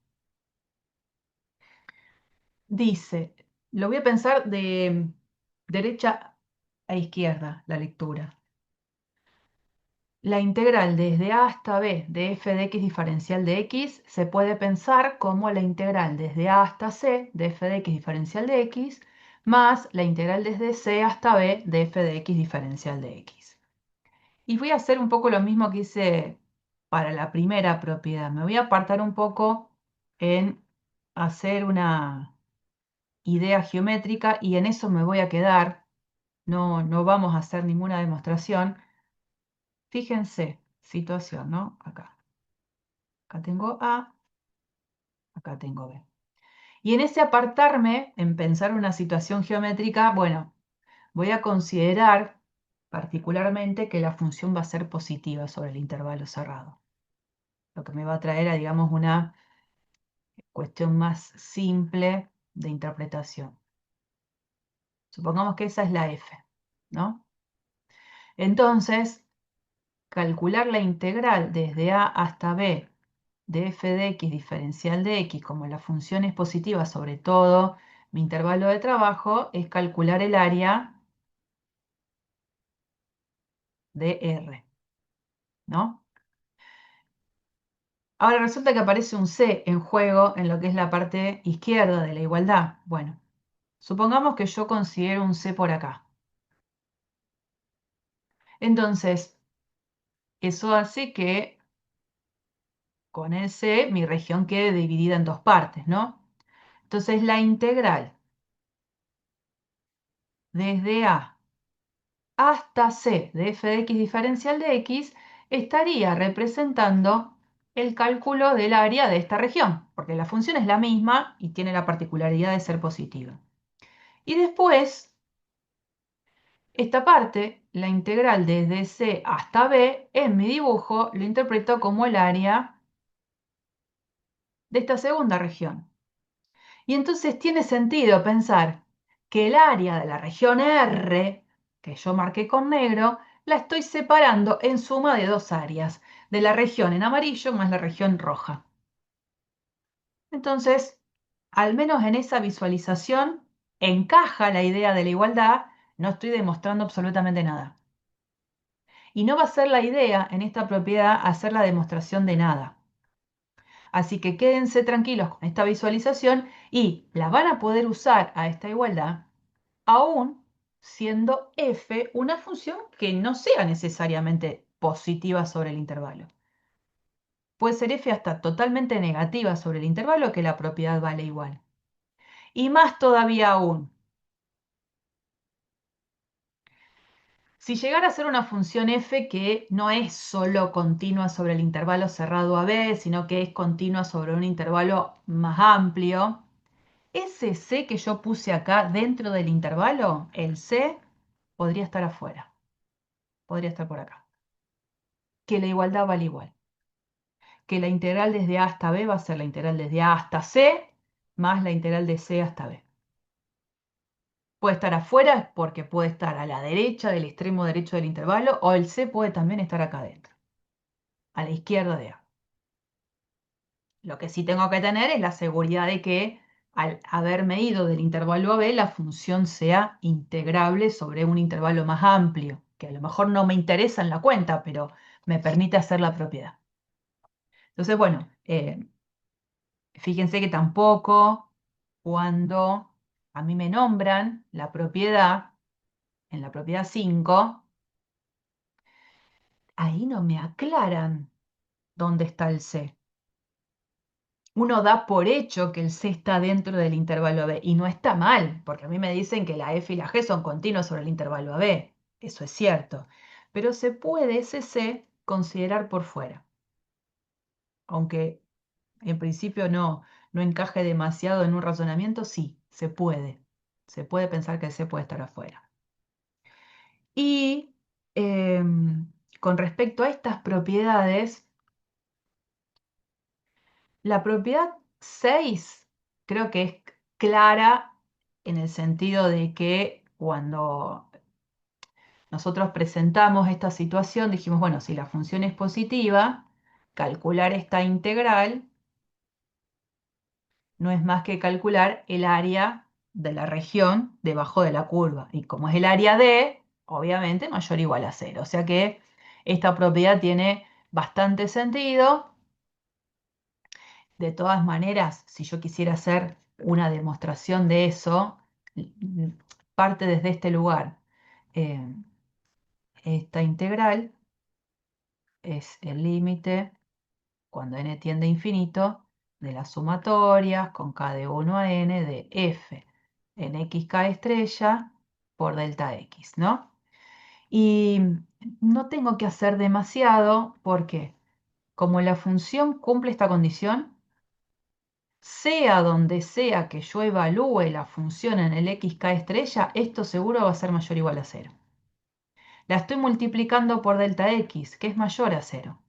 Dice, lo voy a pensar de derecha a izquierda, la lectura. La integral desde a hasta b de f de x diferencial de x se puede pensar como la integral desde a hasta c de f de x diferencial de x más la integral desde c hasta b de f de x diferencial de x. Y voy a hacer un poco lo mismo que hice para la primera propiedad. Me voy a apartar un poco en hacer una idea geométrica y en eso me voy a quedar. No vamos a hacer ninguna demostración. Fíjense, situación, ¿no? Acá. Acá tengo A, acá tengo B. Y en ese apartarme, en pensar una situación geométrica, bueno, voy a considerar particularmente que la función va a ser positiva sobre el intervalo cerrado. Lo que me va a traer a, digamos, una cuestión más simple de interpretación. Supongamos que esa es la f, ¿no? Entonces, calcular la integral desde a hasta b de f de x diferencial de x, como la función es positiva sobre todo mi intervalo de trabajo, es calcular el área de R, ¿no? Ahora resulta que aparece un C en juego en lo que es la parte izquierda de la igualdad. Bueno, supongamos que yo considero un C por acá. Entonces, eso hace que con el C mi región quede dividida en dos partes, ¿no? Entonces, la integral desde A hasta C de f de x diferencial de x estaría representando el cálculo del área de esta región, porque la función es la misma y tiene la particularidad de ser positiva. Y después, esta parte, la integral desde C hasta B, en mi dibujo lo interpreto como el área de esta segunda región. Y entonces tiene sentido pensar que el área de la región R, que yo marqué con negro, la estoy separando en suma de dos áreas, de la región en amarillo más la región roja. Entonces, al menos en esa visualización, encaja la idea de la igualdad, no estoy demostrando absolutamente nada. Y no va a ser la idea en esta propiedad hacer la demostración de nada. Así que quédense tranquilos con esta visualización y la van a poder usar a esta igualdad aún siendo f una función que no sea necesariamente positiva sobre el intervalo. Puede ser f hasta totalmente negativa sobre el intervalo que la propiedad vale igual. Y más todavía aún, si llegara a ser una función f que no es solo continua sobre el intervalo cerrado a b, sino que es continua sobre un intervalo más amplio, ese c que yo puse acá dentro del intervalo, el c, podría estar afuera. Podría estar por acá. Que la igualdad vale igual. Que la integral desde a hasta b va a ser la integral desde a hasta c más la integral de c hasta b. Puede estar afuera porque puede estar a la derecha del extremo derecho del intervalo o el c puede también estar acá adentro, a la izquierda de a. Lo que sí tengo que tener es la seguridad de que al haberme ido del intervalo a b, la función sea integrable sobre un intervalo más amplio, que a lo mejor no me interesa en la cuenta, pero me permite hacer la propiedad. Entonces, bueno, fíjense que tampoco cuando a mí me nombran la propiedad, en la propiedad 5, ahí no me aclaran dónde está el C. Uno da por hecho que el C está dentro del intervalo AB y no está mal, porque a mí me dicen que la F y la G son continuos sobre el intervalo AB. Eso es cierto. Pero se puede ese C considerar por fuera. Aunque en principio no encaje demasiado en un razonamiento, sí, se puede. Se puede pensar que el C puede estar afuera. Y con respecto a estas propiedades, la propiedad 6 creo que es clara en el sentido de que cuando nosotros presentamos esta situación, dijimos, bueno, si la función es positiva, calcular esta integral no es más que calcular el área de la región debajo de la curva. Y como es el área D, obviamente mayor o igual a 0. O sea que esta propiedad tiene bastante sentido. De todas maneras, si yo quisiera hacer una demostración de eso, parte desde este lugar. Eh, esta integral es el límite cuando n tiende a infinito de las sumatorias con k de 1 a n de f en xk estrella por delta x, ¿no? Y no tengo que hacer demasiado porque como la función cumple esta condición, sea donde sea que yo evalúe la función en el xk estrella, esto seguro va a ser mayor o igual a 0. La estoy multiplicando por delta x, que es mayor a 0.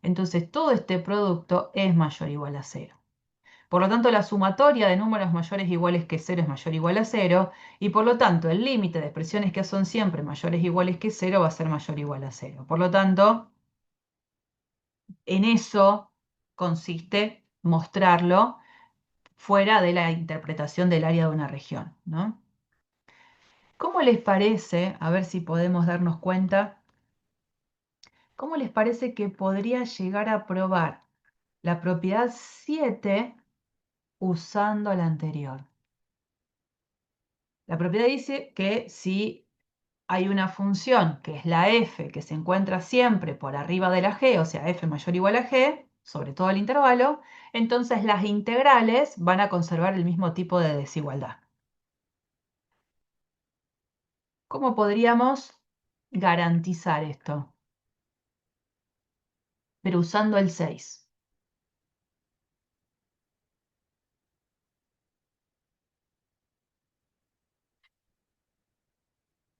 Entonces todo este producto es mayor o igual a 0. Por lo tanto, la sumatoria de números mayores o iguales que 0 es mayor o igual a 0, y por lo tanto el límite de expresiones que son siempre mayores o iguales que 0 va a ser mayor o igual a 0. Por lo tanto, en eso consiste mostrarlo fuera de la interpretación del área de una región, ¿no? ¿Cómo les parece, a ver si podemos darnos cuenta, cómo les parece que podría llegar a probar la propiedad 7 usando la anterior? La propiedad dice que si hay una función que es la f que se encuentra siempre por arriba de la g, o sea, f mayor o igual a g, sobre todo el intervalo, entonces las integrales van a conservar el mismo tipo de desigualdad. ¿Cómo podríamos garantizar esto? Pero usando el 6.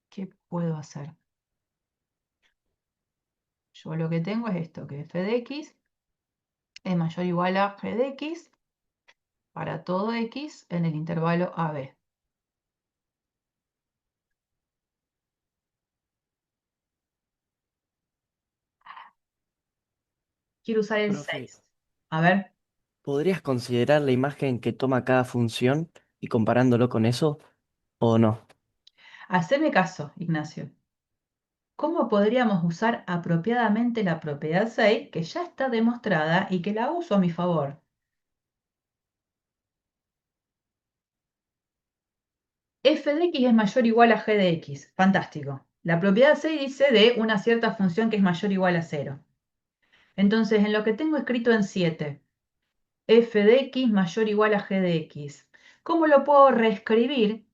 ¿Qué puedo hacer? Yo lo que tengo es esto, que f de x es mayor o igual a g de x para todo x en el intervalo AB. Quiero usar el Profe, 6. A ver, ¿podrías considerar la imagen que toma cada función y comparándolo con eso o no? haceme caso, Ignacio. ¿Cómo podríamos usar apropiadamente la propiedad 6 que ya está demostrada y que la uso a mi favor? F de x es mayor o igual a g de x. Fantástico. La propiedad 6 dice de una cierta función que es mayor o igual a 0. Entonces, en lo que tengo escrito en 7, f de x mayor o igual a g de x, ¿cómo lo puedo reescribir?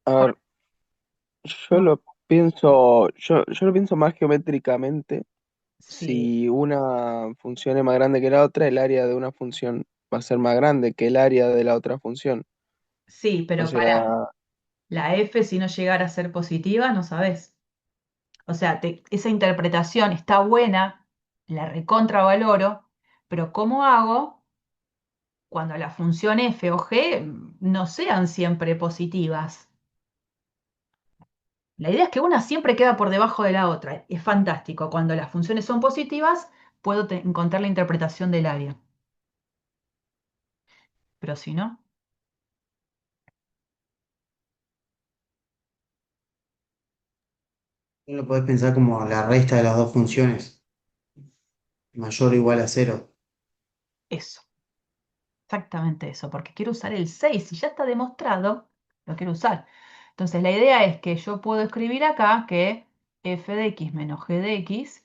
A ver, yo lo pienso más geométricamente. Sí, Si una función es más grande que la otra, el área de una función va a ser más grande que el área de la otra función. sí, O pero para sea, la f, si no llegara a ser positiva, no sabes. O sea, esa interpretación está buena, la recontravaloro, pero ¿cómo hago cuando la función f o g no sean siempre positivas? La idea es que una siempre queda por debajo de la otra. Es fantástico. Cuando las funciones son positivas, puedo encontrar la interpretación del área. Pero si no, No lo podés pensar como la resta de las dos funciones, mayor o igual a 0. eso. Exactamente eso. Porque quiero usar el 6. Si ya está demostrado, lo quiero usar. Entonces, la idea es que yo puedo escribir acá que f de x menos g de x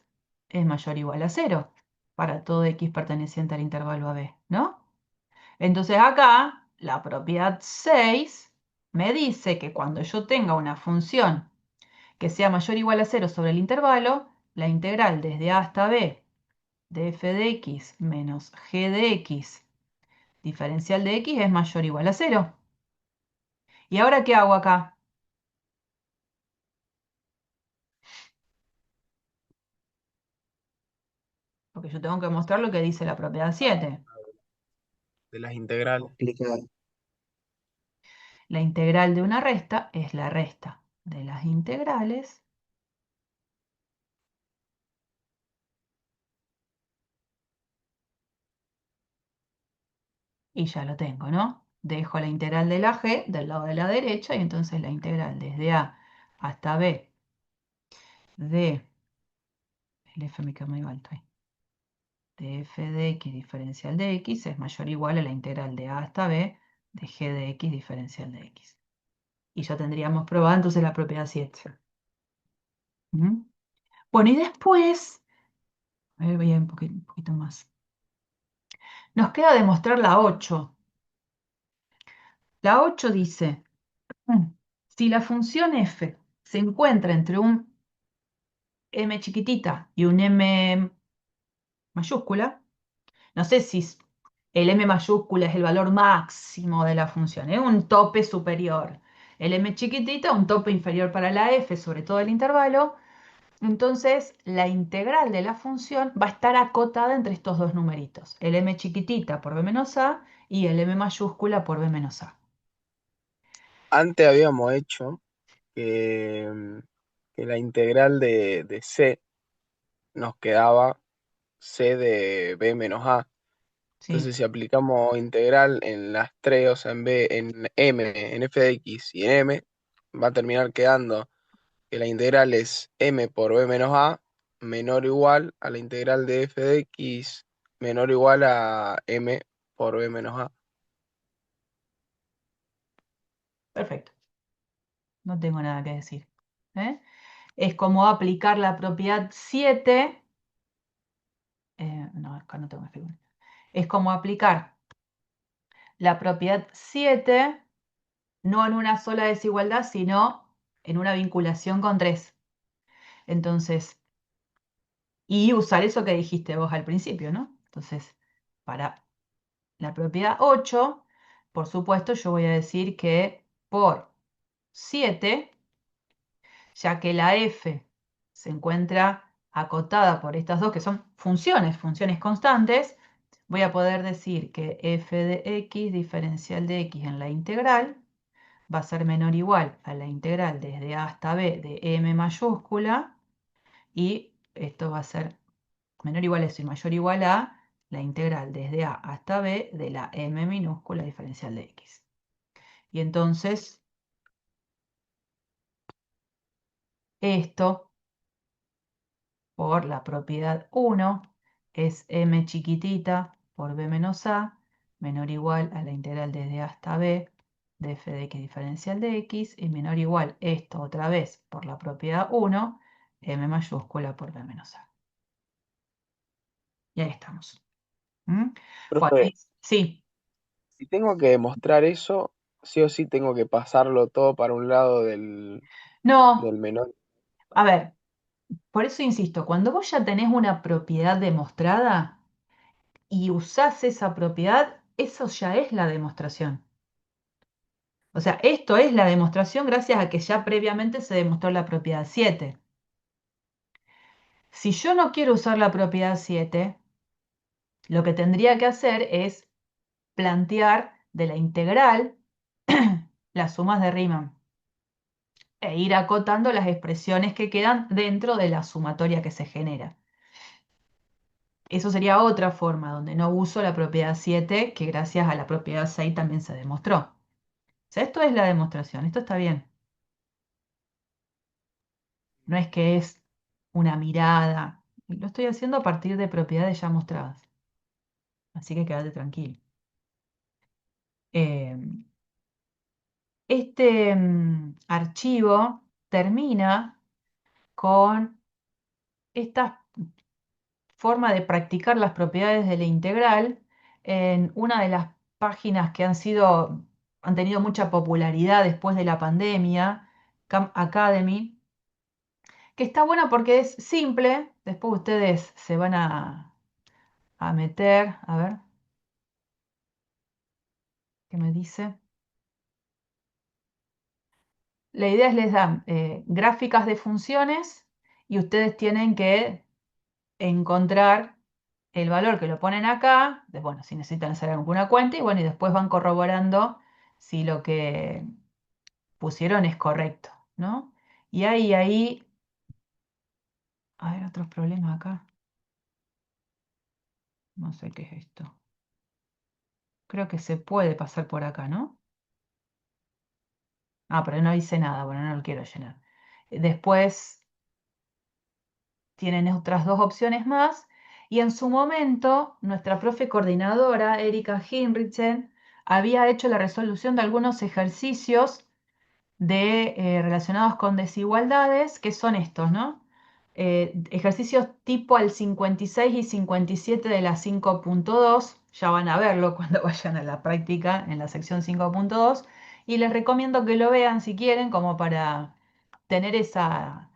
es mayor o igual a 0 para todo x perteneciente al intervalo AB, ¿no? Entonces acá la propiedad 6 me dice que cuando yo tenga una función que sea mayor o igual a 0 sobre el intervalo, la integral desde a hasta b de f de x menos g de x diferencial de x es mayor o igual a 0. ¿Y ahora qué hago acá? Porque yo tengo que mostrar lo que dice la propiedad 7. De las integrales. Explicar. La integral de una resta es la resta de las integrales. Y ya lo tengo, ¿no? Dejo la integral de la g del lado de la derecha y entonces la integral desde a hasta b de, el f me quedó muy alto ahí, de f de x diferencial de x es mayor o igual a la integral de a hasta b de g de x diferencial de x. Y ya tendríamos probado entonces la propiedad 7. ¿Mm? Bueno, y después, a ver, voy a ir un poquito más. Nos queda demostrar la 8. La 8 dice, si la función f se encuentra entre un m chiquitita y un m mayúscula, no sé si el m mayúscula es el valor máximo de la función, es un tope superior. El m chiquitita, un tope inferior para la f sobre todo el intervalo. Entonces, la integral de la función va a estar acotada entre estos dos numeritos, el m chiquitita por b menos a y el m mayúscula por b menos a. Antes habíamos hecho que la integral de C nos quedaba C de B menos A. Sí, Entonces, si aplicamos integral en las tres, o sea, en B, en M, en f de x y en M, va a terminar quedando que la integral es M por B menos A menor o igual a la integral de f de x menor o igual a M por B menos A. perfecto. No tengo nada que decir. ¿Eh? Es como aplicar la propiedad 7. No, acá no tengo que escribir. Es como aplicar la propiedad 7 no en una sola desigualdad, sino en una vinculación con 3. Entonces, y usar eso que dijiste vos al principio, ¿no? Entonces, para la propiedad 8, por supuesto, yo voy a decir que por 7, ya que la f se encuentra acotada por estas dos que son funciones constantes, voy a poder decir que f de x diferencial de x en la integral va a ser menor o igual a la integral desde a hasta b de m mayúscula y esto va a ser menor o igual a eso y mayor o igual a la integral desde a hasta b de la m minúscula diferencial de x. Y entonces esto por la propiedad 1 es m chiquitita por b menos a menor o igual a la integral desde a hasta b de f de x diferencial de x y menor o igual esto otra vez por la propiedad 1 m mayúscula por b menos a. Y ahí estamos. ¿Mm? Bueno, Profe, sí. si tengo que demostrar eso, sí o sí tengo que pasarlo todo para un lado No, del menor. a ver, por eso insisto, cuando vos ya tenés una propiedad demostrada y usás esa propiedad, eso ya es la demostración. O sea, esto es la demostración gracias a que ya previamente se demostró la propiedad 7. Si yo no quiero usar la propiedad 7, lo que tendría que hacer es plantear de la integral las sumas de Riemann e ir acotando las expresiones que quedan dentro de la sumatoria que se genera. Eso sería otra forma donde no uso la propiedad 7, que gracias a la propiedad 6 también se demostró. O sea, esto es la demostración, esto está bien. No es que es una mirada. Lo estoy haciendo a partir de propiedades ya mostradas. Así que quédate tranquilo. Eh, este archivo termina con esta forma de practicar las propiedades de la integral en una de las páginas que han tenido mucha popularidad después de la pandemia, Khan Academy, que está buena porque es simple. Después ustedes se van a meter, a ver, ¿qué me dice? La idea es les dan gráficas de funciones y ustedes tienen que encontrar el valor que lo ponen acá, bueno, si necesitan hacer alguna cuenta y bueno, y después van corroborando si lo que pusieron es correcto, ¿no? Y ahí, a ver, otros problemas acá. No sé qué es esto. Creo que se puede pasar por acá, ¿no? Ah, pero no dice nada, bueno, no lo quiero llenar. Después tienen otras dos opciones más. Y en su momento, nuestra profe coordinadora, Erika Hinrichsen, había hecho la resolución de algunos ejercicios relacionados con desigualdades, que son estos, ¿no? Ejercicios tipo al 56 y 57 de la 5.2, ya van a verlo cuando vayan a la práctica en la sección 5.2 y les recomiendo que lo vean si quieren, como para tener esas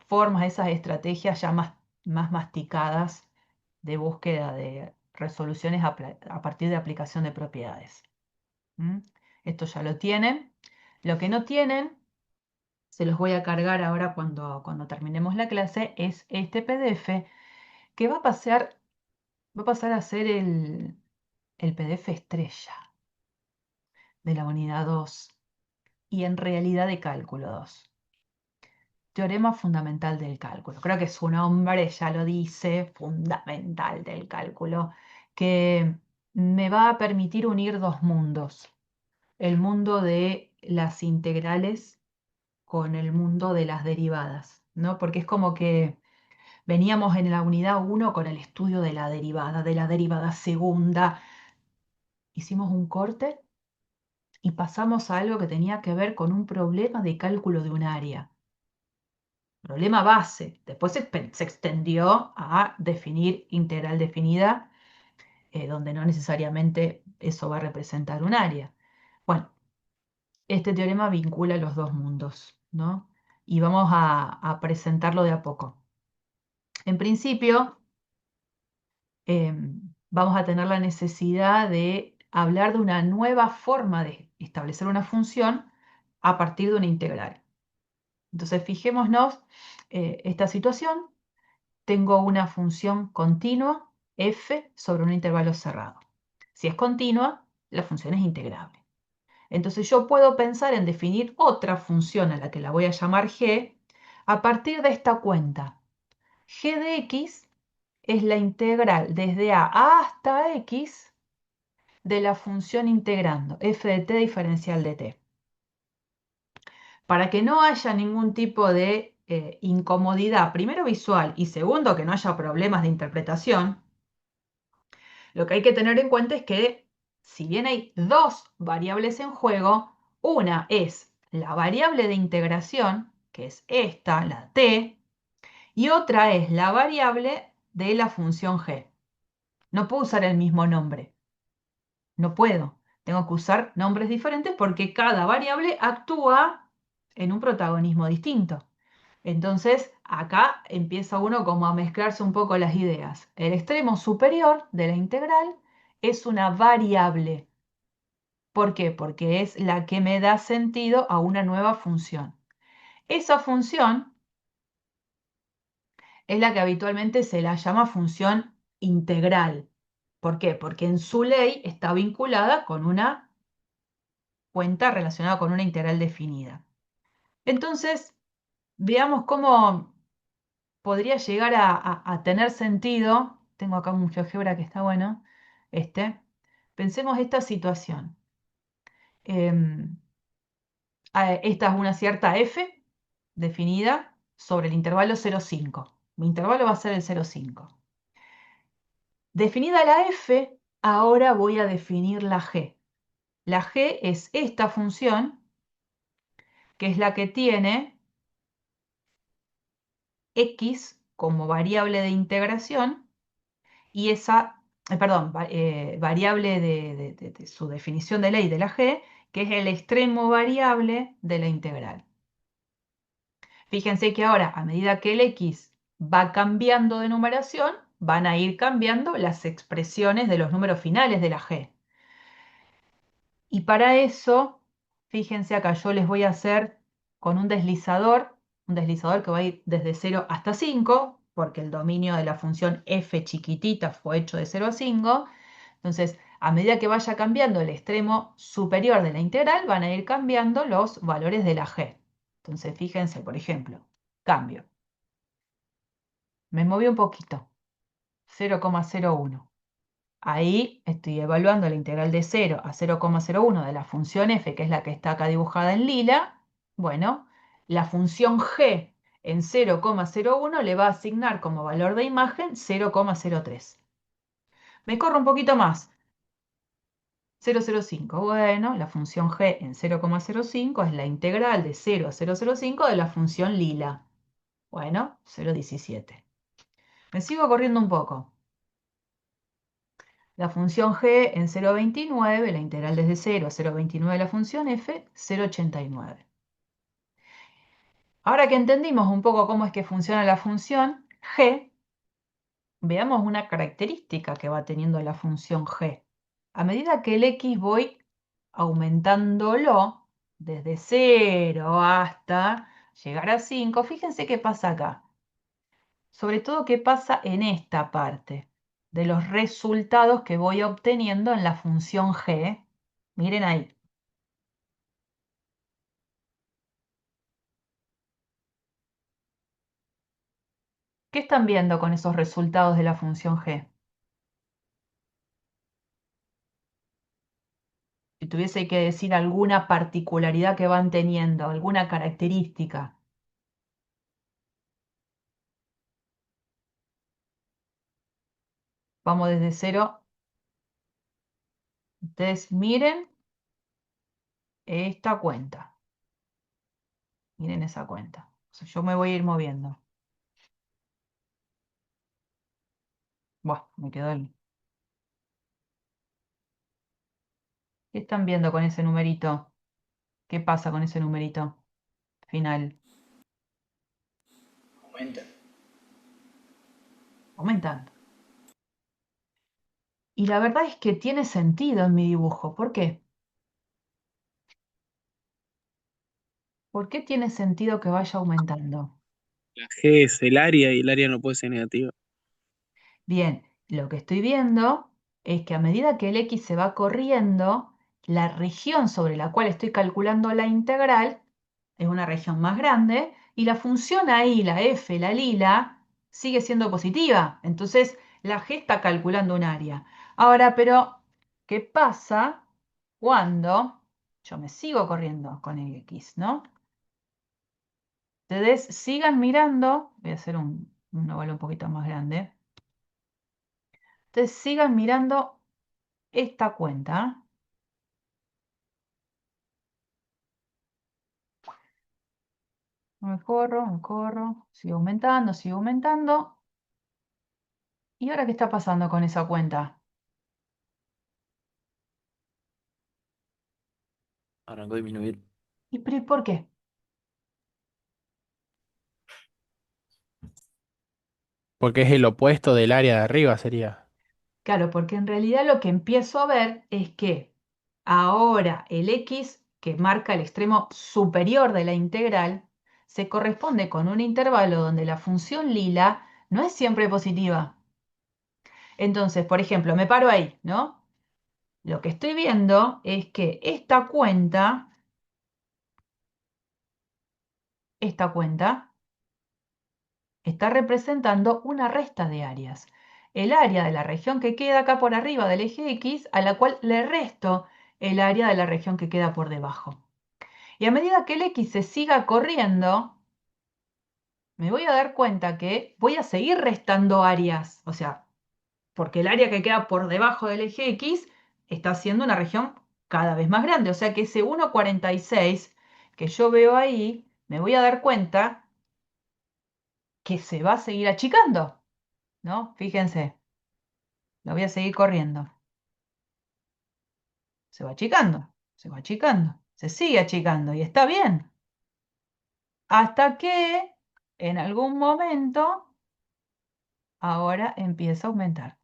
formas, esas estrategias ya más masticadas de búsqueda de resoluciones a partir de aplicación de propiedades. ¿Mm? Esto ya lo tienen. Lo que no tienen, se los voy a cargar ahora cuando terminemos la clase, es este PDF que va a pasar a ser el PDF estrella de la unidad 2 y en realidad de cálculo 2. Teorema fundamental del cálculo. Creo que su nombre ya lo dice, fundamental del cálculo, que me va a permitir unir dos mundos. El mundo de las integrales con el mundo de las derivadas, ¿no? Porque es como que veníamos en la unidad 1 con el estudio de la derivada segunda. Hicimos un corte y pasamos a algo que tenía que ver con un problema de cálculo de un área. Problema base. Después se extendió a definir integral definida, donde no necesariamente eso va a representar un área. Bueno, este teorema vincula los dos mundos, ¿no? Y vamos a presentarlo de a poco. En principio, vamos a tener la necesidad de hablar de una nueva forma de establecer una función a partir de una integral. Entonces, fijémonos esta situación. Tengo una función continua, f, sobre un intervalo cerrado. Si es continua, la función es integrable. Entonces yo puedo pensar en definir otra función a la que la voy a llamar g a partir de esta cuenta. G de x es la integral desde a hasta x de la función integrando f de t diferencial de t. Para que no haya ningún tipo de incomodidad, primero visual y segundo que no haya problemas de interpretación, lo que hay que tener en cuenta es que si bien hay dos variables en juego, una es la variable de integración, que es esta, la t, y otra es la variable de la función g. No puedo usar el mismo nombre. No puedo. Tengo que usar nombres diferentes porque cada variable actúa en un protagonismo distinto. Entonces, acá empieza uno como a mezclarse un poco las ideas. El extremo superior de la integral es una variable. ¿Por qué? Porque es la que me da sentido a una nueva función. Esa función es la que habitualmente se la llama función integral. ¿Por qué? Porque en su ley está vinculada con una cuenta relacionada con una integral definida. Entonces, veamos cómo podría llegar a tener sentido. Tengo acá un GeoGebra que está bueno. Pensemos esta situación. Esta es una cierta f definida sobre el intervalo 0,5. Mi intervalo va a ser el 0,5. Definida la f, ahora voy a definir la g. La g es esta función, que es la que tiene x como variable de integración y esa, variable de su definición de ley de la g, que es el extremo variable de la integral. Fíjense que ahora, a medida que el x va cambiando de numeración, van a ir cambiando las expresiones de los números finales de la g. Y para eso, fíjense acá, yo les voy a hacer con un deslizador que va a ir desde 0 hasta 5, porque el dominio de la función f chiquitita fue hecho de 0 a 5. Entonces, a medida que vaya cambiando el extremo superior de la integral, van a ir cambiando los valores de la g. Entonces, fíjense, por ejemplo, cambio. Me moví un poquito, 0,01. Ahí estoy evaluando la integral de 0 a 0,01 de la función f, que es la que está acá dibujada en lila. Bueno, la función g en 0,01 le va a asignar como valor de imagen 0,03. Me corro un poquito más. 0,05. Bueno, la función g en 0,05 es la integral de 0 a 0,05 de la función lila. Bueno, 0,17. Me sigo corriendo un poco. La función g en 0,29, la integral desde 0 a 0,29 de la función f, 0,89. Ahora que entendimos un poco cómo es que funciona la función g, veamos una característica que va teniendo la función g. A medida que el x voy aumentándolo desde 0 hasta llegar a 5, fíjense qué pasa acá. Sobre todo qué pasa en esta parte de los resultados que voy obteniendo en la función g. Miren ahí. ¿Qué están viendo con esos resultados de la función g? Si tuviese que decir alguna particularidad que van teniendo, alguna característica. Vamos desde 0. Ustedes miren esta cuenta. Miren esa cuenta. O sea, yo me voy a ir moviendo. Buah, me quedó el... ¿Qué están viendo con ese numerito? ¿Qué pasa con ese numerito final? Aumenta. Aumentando. Y la verdad es que tiene sentido en mi dibujo. ¿Por qué? ¿Por qué tiene sentido que vaya aumentando? La G es el área y el área no puede ser negativa. Bien, lo que estoy viendo es que a medida que el x se va corriendo, la región sobre la cual estoy calculando la integral es una región más grande y la función ahí, la f, la lila, sigue siendo positiva. Entonces la g está calculando un área. Ahora, pero, ¿qué pasa cuando yo me sigo corriendo con el x, ¿no? Ustedes sigan mirando, voy a hacer un óvalo un poquito más grande. Ustedes sigan mirando esta cuenta. Me corro, sigo aumentando, sigo aumentando. ¿Y ahora qué está pasando con esa cuenta? Arrancó a disminuir. ¿Y por qué? Porque es el opuesto del área de arriba, sería. Claro, porque en realidad lo que empiezo a ver es que ahora el x que marca el extremo superior de la integral se corresponde con un intervalo donde la función lila no es siempre positiva. Entonces, por ejemplo, me paro ahí, ¿no? Lo que estoy viendo es que esta cuenta está representando una resta de áreas. El área de la región que queda acá por arriba del eje X, a la cual le resto el área de la región que queda por debajo. Y a medida que el X se siga corriendo, me voy a dar cuenta que voy a seguir restando áreas. O sea, porque el área que queda por debajo del eje X está siendo una región cada vez más grande. O sea que ese 1,46 que yo veo ahí, me voy a dar cuenta que se va a seguir achicando, ¿no? Fíjense, lo voy a seguir corriendo. Se va achicando, se va achicando, se sigue achicando y está bien. Hasta que en algún momento ahora empieza a aumentar.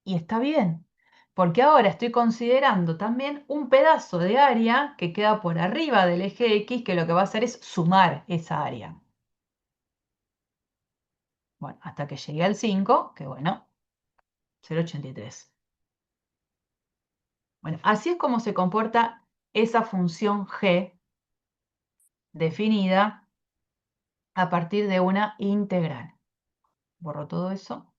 Y está bien, porque ahora estoy considerando también un pedazo de área que queda por arriba del eje X, que lo que va a hacer es sumar esa área. Bueno, hasta que llegue al 5, que bueno, 0,83. Bueno, así es como se comporta esa función g definida a partir de una integral. Borro todo eso.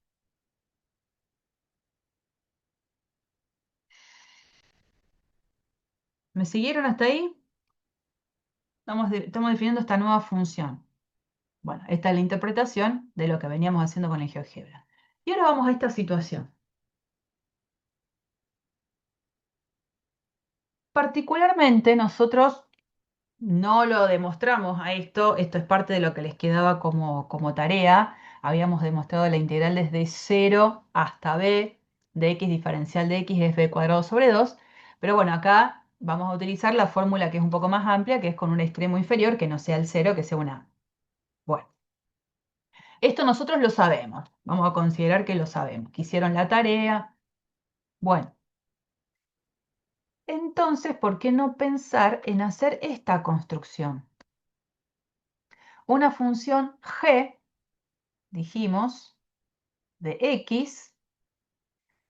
¿Me siguieron hasta ahí? Estamos definiendo esta nueva función. Bueno, esta es la interpretación de lo que veníamos haciendo con el GeoGebra. Y ahora vamos a esta situación. Particularmente nosotros no lo demostramos a esto es parte de lo que les quedaba como tarea. habíamos demostrado la integral desde 0 hasta b de x diferencial de x es b cuadrado sobre 2. Pero bueno, acá vamos a utilizar la fórmula que es un poco más amplia, que es con un extremo inferior, que no sea el 0, que sea una A. Bueno, esto nosotros lo sabemos. Vamos a considerar que lo sabemos, que hicieron la tarea. Bueno, entonces, ¿por qué no pensar en hacer esta construcción? Una función g, dijimos, de x,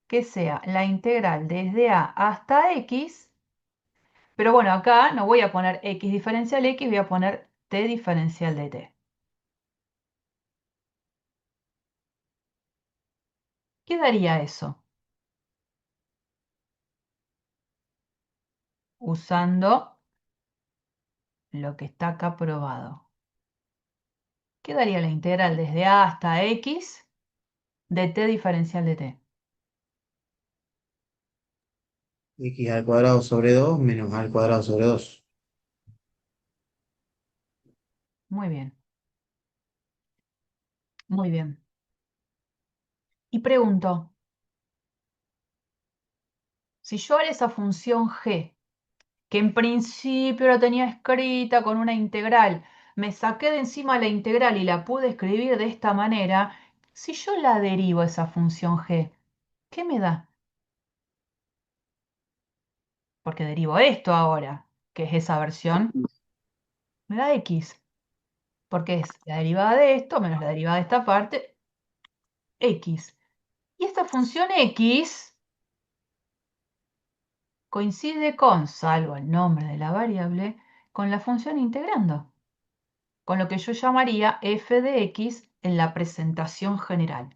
que sea la integral desde a hasta x, pero bueno, acá no voy a poner x diferencial x, voy a poner t diferencial de t. ¿Qué daría eso? Usando lo que está acá probado. ¿Qué daría la integral desde a hasta x de t diferencial de t? X al cuadrado sobre 2 menos A al cuadrado sobre 2. Muy bien, muy bien. Y pregunto, si yo ahora esa función g, que en principio la tenía escrita con una integral, me saqué de encima la integral y la pude escribir de esta manera, si yo la derivo esa función g, ¿qué me da? Porque derivo esto ahora, que es esa versión, me da x, porque es la derivada de esto menos la derivada de esta parte, x. Y esta función x coincide con, salvo el nombre de la variable, con la función integrando, con lo que yo llamaría f de x en la presentación general.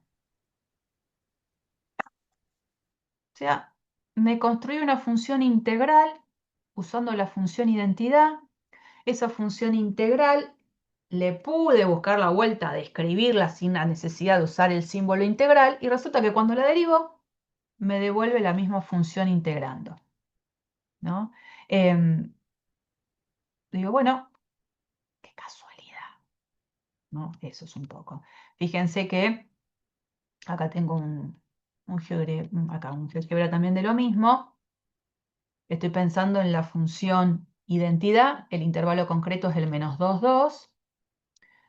O sea, me construí una función integral usando la función identidad. Esa función integral le pude buscar la vuelta de escribirla sin la necesidad de usar el símbolo integral y resulta que cuando la derivo me devuelve la misma función integrando, ¿no? Digo, bueno, qué casualidad, ¿no? Eso es un poco. Fíjense que acá tengo un GeoGebra también de lo mismo. Estoy pensando en la función identidad. El intervalo concreto es el -2, 2.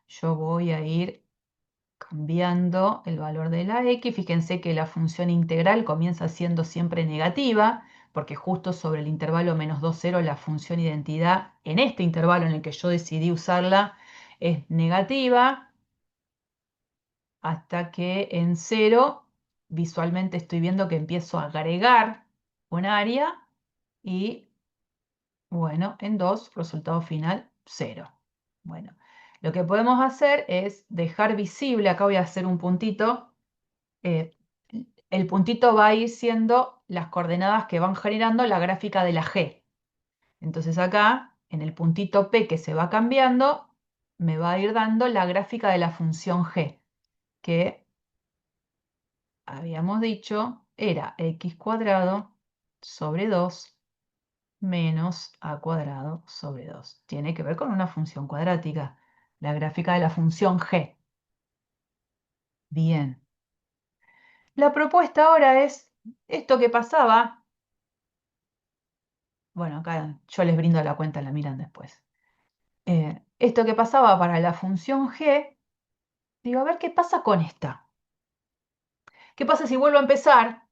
Yo voy a ir cambiando el valor de la x. Fíjense que la función integral comienza siendo siempre negativa, porque justo sobre el intervalo -2, 0, la función identidad en este intervalo en el que yo decidí usarla es negativa, hasta que en 0 visualmente estoy viendo que empiezo a agregar un área y bueno, en 2 resultado final 0. Bueno, lo que podemos hacer es dejar visible, acá voy a hacer un puntito, eh, el puntito va a ir siendo las coordenadas que van generando la gráfica de la G. Entonces acá, en el puntito P que se va cambiando, me va a ir dando la gráfica de la función G, que habíamos dicho era x cuadrado sobre 2 menos a cuadrado sobre 2. Tiene que ver con una función cuadrática, la gráfica de la función g. Bien. La propuesta ahora es esto que pasaba. Bueno, acá yo les brindo la cuenta, la miran después. Esto que pasaba para la función g, digo, a ver qué pasa con esta. ¿Qué pasa si vuelvo a empezar?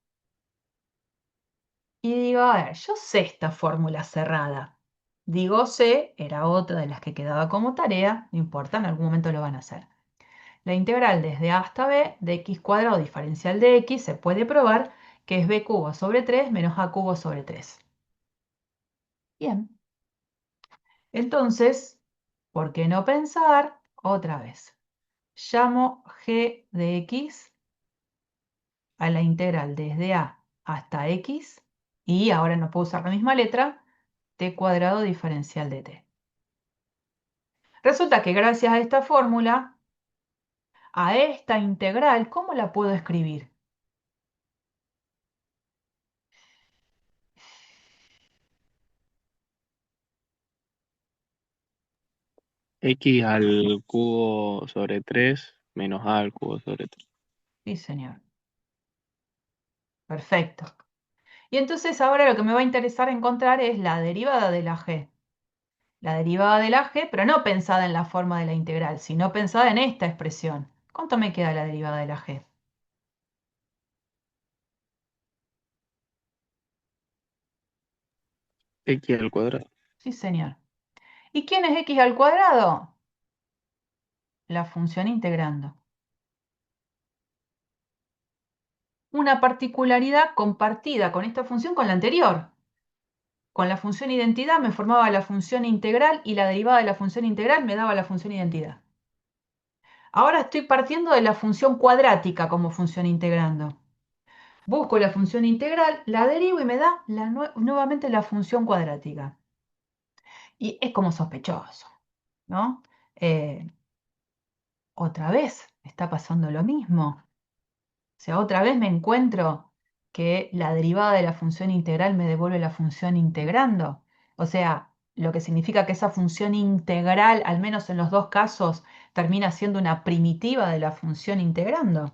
Y digo, a ver, yo sé esta fórmula cerrada. Digo sé, era otra de las que quedaba como tarea, no importa, en algún momento lo van a hacer. La integral desde a hasta b de x cuadrado diferencial de x se puede probar que es b cubo sobre 3 menos a cubo sobre 3. Bien, entonces, ¿por qué no pensar otra vez? Llamo g de x a la integral desde a hasta x y ahora no puedo usar la misma letra, t cuadrado diferencial de t. Resulta que gracias a esta fórmula, a esta integral, ¿cómo la puedo escribir? X al cubo sobre 3 menos A al cubo sobre 3. Sí, señor. Perfecto. Y entonces ahora lo que me va a interesar encontrar es la derivada de la g. La derivada de la g, pero no pensada en la forma de la integral, sino pensada en esta expresión. ¿Cuánto me queda la derivada de la g? X al cuadrado. Sí, señor. ¿Y quién es x al cuadrado? La función integrando. Una particularidad compartida con esta función con la anterior. Con la función identidad me formaba la función integral y la derivada de la función integral me daba la función identidad. Ahora estoy partiendo de la función cuadrática como función integrando. Busco la función integral, la derivo y me da nuevamente la función cuadrática. Y es como sospechoso, ¿no? Eh, Otra vez está pasando lo mismo. O sea, otra vez me encuentro que la derivada de la función integral me devuelve la función integrando. O sea, lo que significa que esa función integral, al menos en los dos casos, termina siendo una primitiva de la función integrando.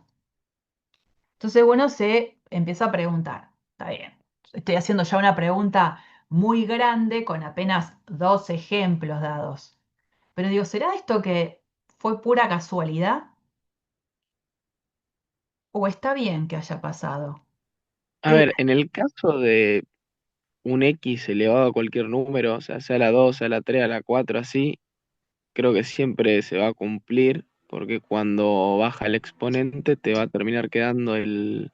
Entonces, bueno, se empieza a preguntar. Está bien, estoy haciendo ya una pregunta muy grande con apenas dos ejemplos dados. Pero digo, ¿será esto que fue pura casualidad? ¿O está bien que haya pasado? A ver, en el caso de un X elevado a cualquier número, o sea a la 2, a la 3, a la 4, así, creo que siempre se va a cumplir, porque cuando baja el exponente te va a terminar quedando el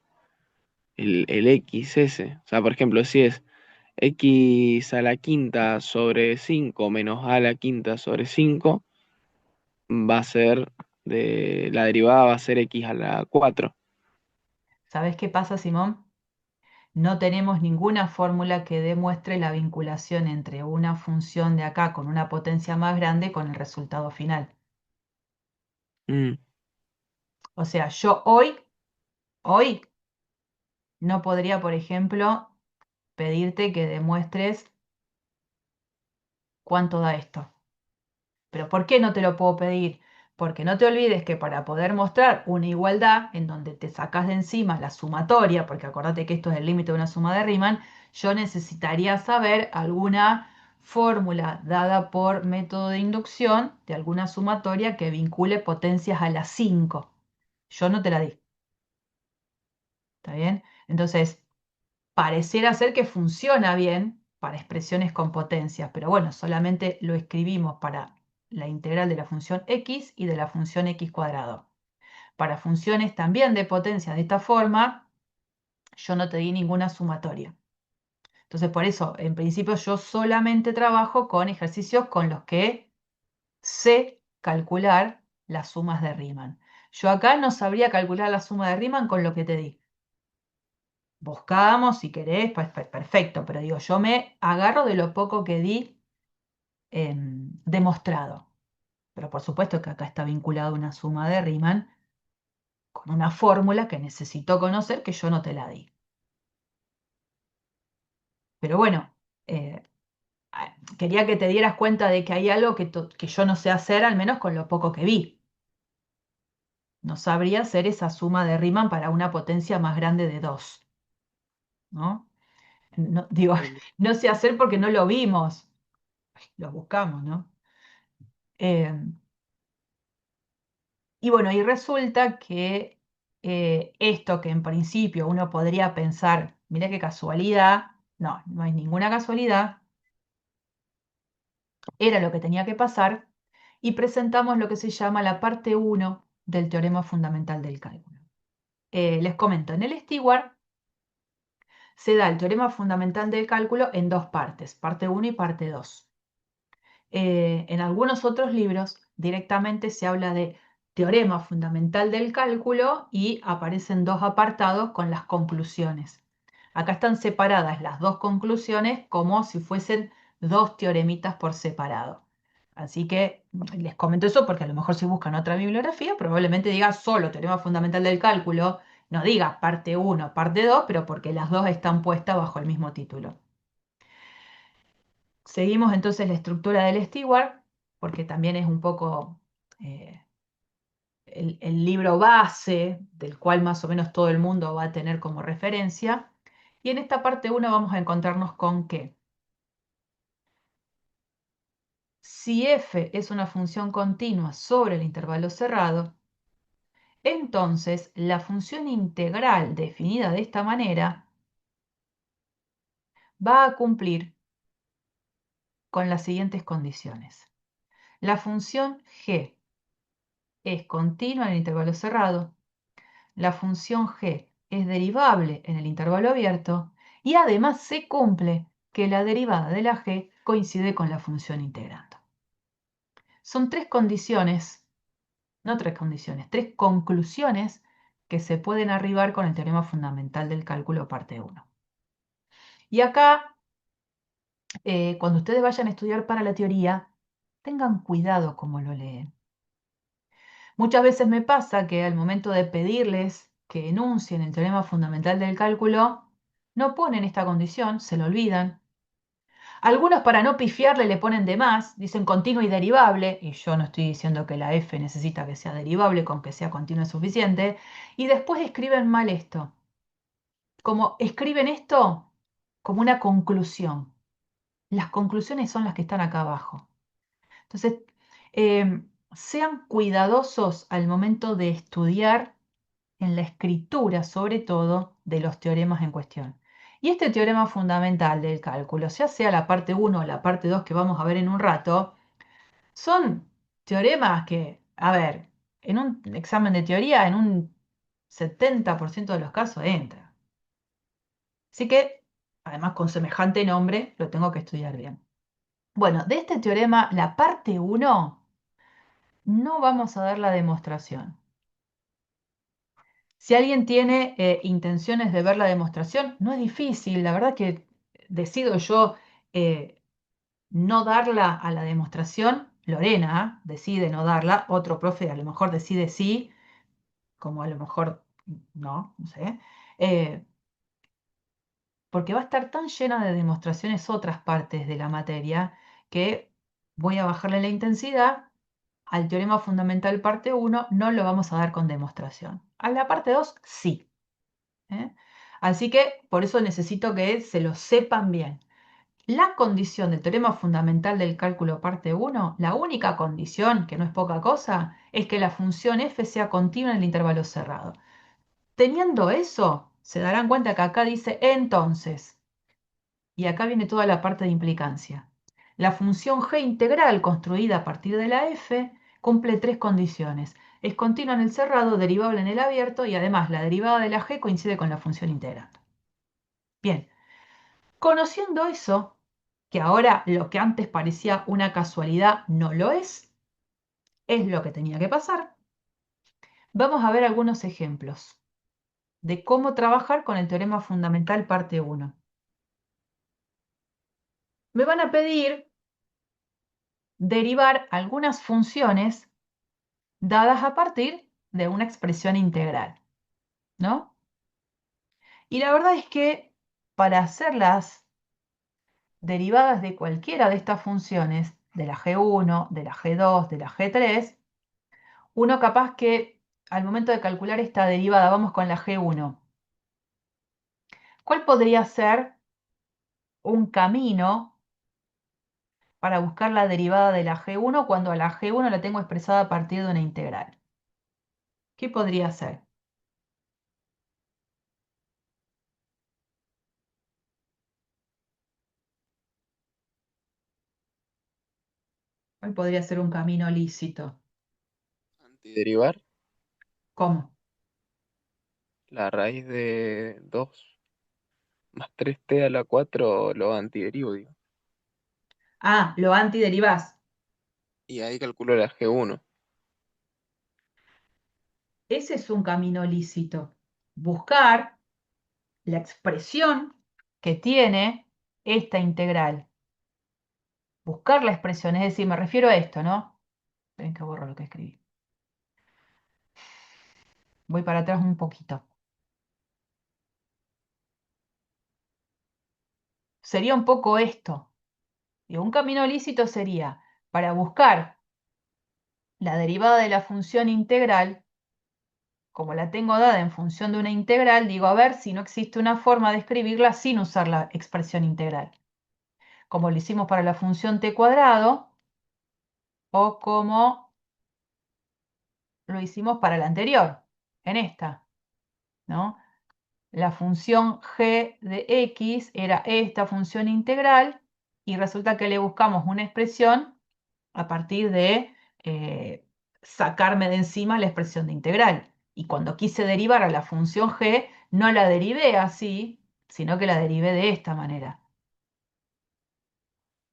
X ese. O sea, por ejemplo, si es X a la quinta sobre 5 menos A a la quinta sobre 5 va a ser la derivada va a ser X a la 4. ¿Sabes qué pasa, Simón? No tenemos ninguna fórmula que demuestre la vinculación entre una función de acá con una potencia más grande con el resultado final. Mm, O sea, yo hoy no podría, por ejemplo, pedirte que demuestres cuánto da esto. ¿Pero por qué no te lo puedo pedir? Porque no te olvides que para poder mostrar una igualdad en donde te sacas de encima la sumatoria, porque acordate que esto es el límite de una suma de Riemann, yo necesitaría saber alguna fórmula dada por método de inducción de alguna sumatoria que vincule potencias a las 5. Yo no te la di. ¿Está bien? Entonces, pareciera ser que funciona bien para expresiones con potencias, pero bueno, solamente lo escribimos para la integral de la función x y de la función x cuadrado. Para funciones también de potencia de esta forma, yo no te di ninguna sumatoria. Entonces, por eso, en principio, yo solamente trabajo con ejercicios con los que sé calcular las sumas de Riemann. Yo acá no sabría calcular la suma de Riemann con lo que te di. Buscamos, si querés, pues perfecto, pero digo, yo me agarro de lo poco que di demostrado. Pero por supuesto que acá está vinculada una suma de Riemann con una fórmula que necesito conocer que yo no te la di. Pero bueno, eh, quería que te dieras cuenta de que hay algo que yo no sé hacer, al menos con lo poco que vi. No sabría hacer esa suma de Riemann para una potencia más grande de 2, ¿no? Digo, no sé hacer porque no lo vimos, lo buscamos, ¿no? Eh, y bueno, y resulta que esto que en principio uno podría pensar, mira qué casualidad, no, no hay ninguna casualidad, era lo que tenía que pasar, y presentamos lo que se llama la parte uno del teorema fundamental del cálculo. Les comento, en el Stewart se da el teorema fundamental del cálculo en dos partes, parte uno y parte 2. En algunos otros libros directamente se habla de teorema fundamental del cálculo y aparecen dos apartados con las conclusiones. Acá están separadas las dos conclusiones como si fuesen dos teoremitas por separado. Así que les comento eso porque a lo mejor si buscan otra bibliografía probablemente diga solo teorema fundamental del cálculo, no diga parte uno, parte 2, pero porque las dos están puestas bajo el mismo título. Seguimos entonces la estructura del Stewart, porque también es un poco el libro base, del cual más o menos todo el mundo va a tener como referencia. Y en esta parte 1 vamos a encontrarnos con que si f es una función continua sobre el intervalo cerrado, entonces la función integral definida de esta manera va a cumplir con las siguientes condiciones. La función g es continua en el intervalo cerrado, la función g es derivable en el intervalo abierto y además se cumple que la derivada de la g coincide con la función integrando. Son tres condiciones, no tres condiciones, tres conclusiones que se pueden arribar con el teorema fundamental del cálculo parte 1. Y acá, cuando ustedes vayan a estudiar para la teoría, tengan cuidado cómo lo leen. Muchas veces me pasa que al momento de pedirles que enuncien el teorema fundamental del cálculo, no ponen esta condición, se lo olvidan. Algunos para no pifiarle le ponen de más, dicen continuo y derivable, y yo no estoy diciendo que la f necesita que sea derivable, con que sea continuo es suficiente, y después escriben mal esto. Como escriben esto como una conclusión. Las conclusiones son las que están acá abajo. Entonces, sean cuidadosos al momento de estudiar en la escritura, sobre todo, de los teoremas en cuestión. Y este teorema fundamental del cálculo, ya sea la parte 1 o la parte 2 que vamos a ver en un rato, son teoremas que, a ver, en un examen de teoría, en un 70% de los casos entra. Así que, además con semejante nombre, lo tengo que estudiar bien. Bueno, de este teorema, la parte 1, no vamos a dar la demostración. Si alguien tiene intenciones de ver la demostración, no es difícil. La verdad que decido yo no darla a la demostración. Lorena decide no darla. Otro profe a lo mejor decide sí, como a lo mejor no sé. eh, Porque va a estar tan llena de demostraciones otras partes de la materia que voy a bajarle la intensidad. Al teorema fundamental parte 1 no lo vamos a dar con demostración. A la parte 2 sí. ¿Eh? Así que por eso necesito que se lo sepan bien. La condición del teorema fundamental del cálculo parte 1, la única condición, que no es poca cosa, es que la función f sea continua en el intervalo cerrado. Teniendo eso, se darán cuenta que acá dice entonces, y acá viene toda la parte de implicancia. La función g integral construida a partir de la f cumple tres condiciones. Es continua en el cerrado, derivable en el abierto y además la derivada de la g coincide con la función integrando. Bien, conociendo eso, que ahora lo que antes parecía una casualidad no lo es lo que tenía que pasar, vamos a ver algunos ejemplos de cómo trabajar con el teorema fundamental parte 1. Me van a pedir derivar algunas funciones dadas a partir de una expresión integral, ¿no? Y la verdad es que para hacerlas derivadas de cualquiera de estas funciones, de la G1, de la G2, de la G3, uno capaz que al momento de calcular esta derivada, vamos con la G1, ¿cuál podría ser un camino para buscar la derivada de la G1 cuando a la G1 la tengo expresada a partir de una integral? ¿Qué podría ser? ¿Cuál podría ser un camino lícito? Antiderivar ¿Cómo? la raíz de 2 más 3t a la 4 lo antiderivo, digo. Ah, lo antiderivás. Y ahí calculo la G1. Ese es un camino lícito. Buscar la expresión que tiene esta integral. Buscar la expresión, es decir, me refiero a esto, ¿no? Ven que borro lo que escribí. Voy para atrás un poquito. Sería un poco esto. Y un camino lícito sería para buscar la derivada de la función integral, como la tengo dada en función de una integral, digo, a ver si no existe una forma de escribirla sin usar la expresión integral, como lo hicimos para la función t cuadrado o como lo hicimos para la anterior, en esta, ¿no? La función g de x era esta función integral y resulta que le buscamos una expresión a partir de sacarme de encima la expresión de integral. Y cuando quise derivar a la función g, no la derivé así, sino que la derivé de esta manera.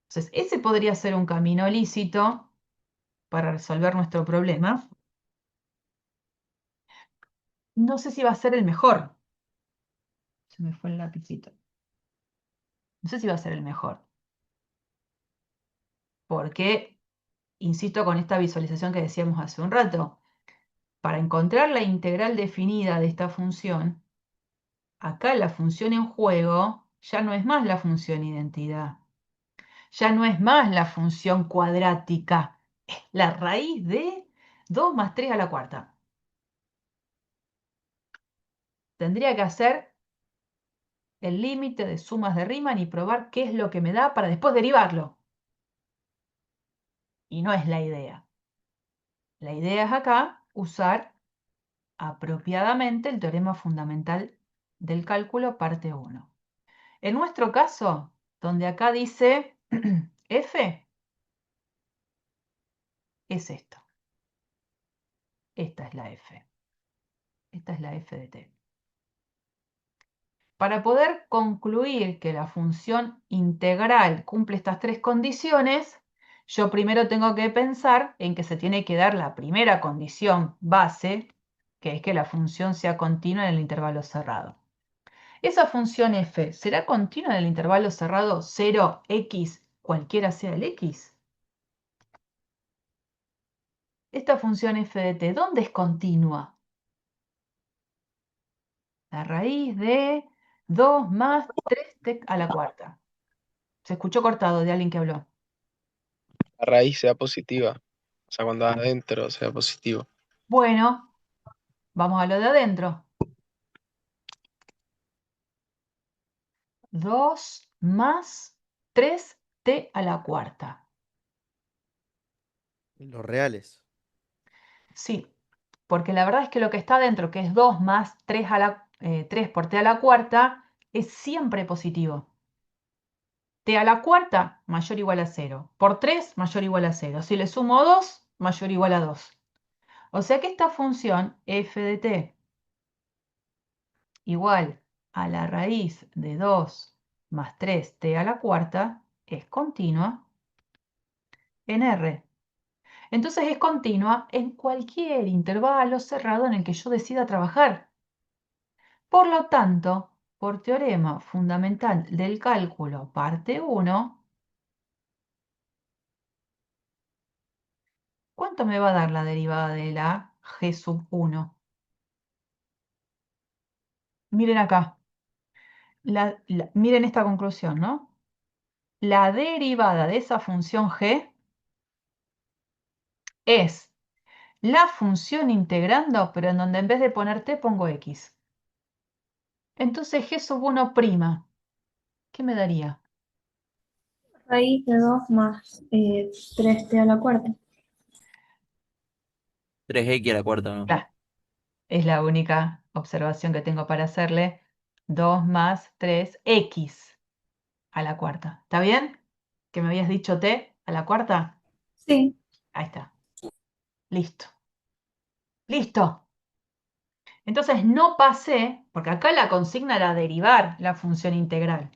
Entonces, ese podría ser un camino lícito para resolver nuestro problema. No sé si va a ser el mejor. Se me fue el lapicito. No sé si va a ser el mejor. Porque, insisto con esta visualización que decíamos hace un rato, para encontrar la integral definida de esta función, acá la función en juego ya no es más la función identidad, ya no es más la función cuadrática, es la raíz de 2 más 3 a la cuarta. Tendría que hacer el límite de sumas de Riemann y probar qué es lo que me da para después derivarlo. Y no es la idea. La idea es acá usar apropiadamente el teorema fundamental del cálculo parte 1. En nuestro caso, donde acá dice f, es esto. Esta es la f. Esta es la f de t. Para poder concluir que la función integral cumple estas tres condiciones, yo primero tengo que pensar en que se tiene que dar la primera condición base, que es que la función sea continua en el intervalo cerrado. Esa función f, ¿será continua en el intervalo cerrado 0x, cualquiera sea el x? Esta función f de t, ¿dónde es continua? La raíz de 2 más 3t a la cuarta. Se escuchó cortado de alguien que habló. La raíz sea positiva. O sea, cuando adentro sea positivo. Bueno, vamos a lo de adentro. 2 más 3t a la cuarta. Los reales. Sí, porque la verdad es que lo que está adentro, que es 2 más 3 por t a la cuarta, es siempre positivo. T a la cuarta mayor o igual a 0. Por 3 mayor o igual a 0. Si le sumo 2, mayor o igual a 2. O sea que esta función f de t igual a la raíz de 2 más 3t a la cuarta es continua en R. Entonces es continua en cualquier intervalo cerrado en el que yo decida trabajar. Por lo tanto, por teorema fundamental del cálculo parte 1, ¿cuánto me va a dar la derivada de la g sub 1? Miren acá, miren esta conclusión, ¿no? La derivada de esa función g es la función integrando, pero en donde en vez de poner t pongo x. Entonces g sub 1 prima, ¿qué me daría? Raíz de 2 más 3t a la cuarta. 3x a la cuarta, ¿no? Claro, es la única observación que tengo para hacerle. 2 más 3x a la cuarta. ¿Está bien? ¿Que me habías dicho t a la cuarta? Sí. Ahí está. Listo. Listo. Entonces no pasé, porque acá la consigna era derivar la función integral.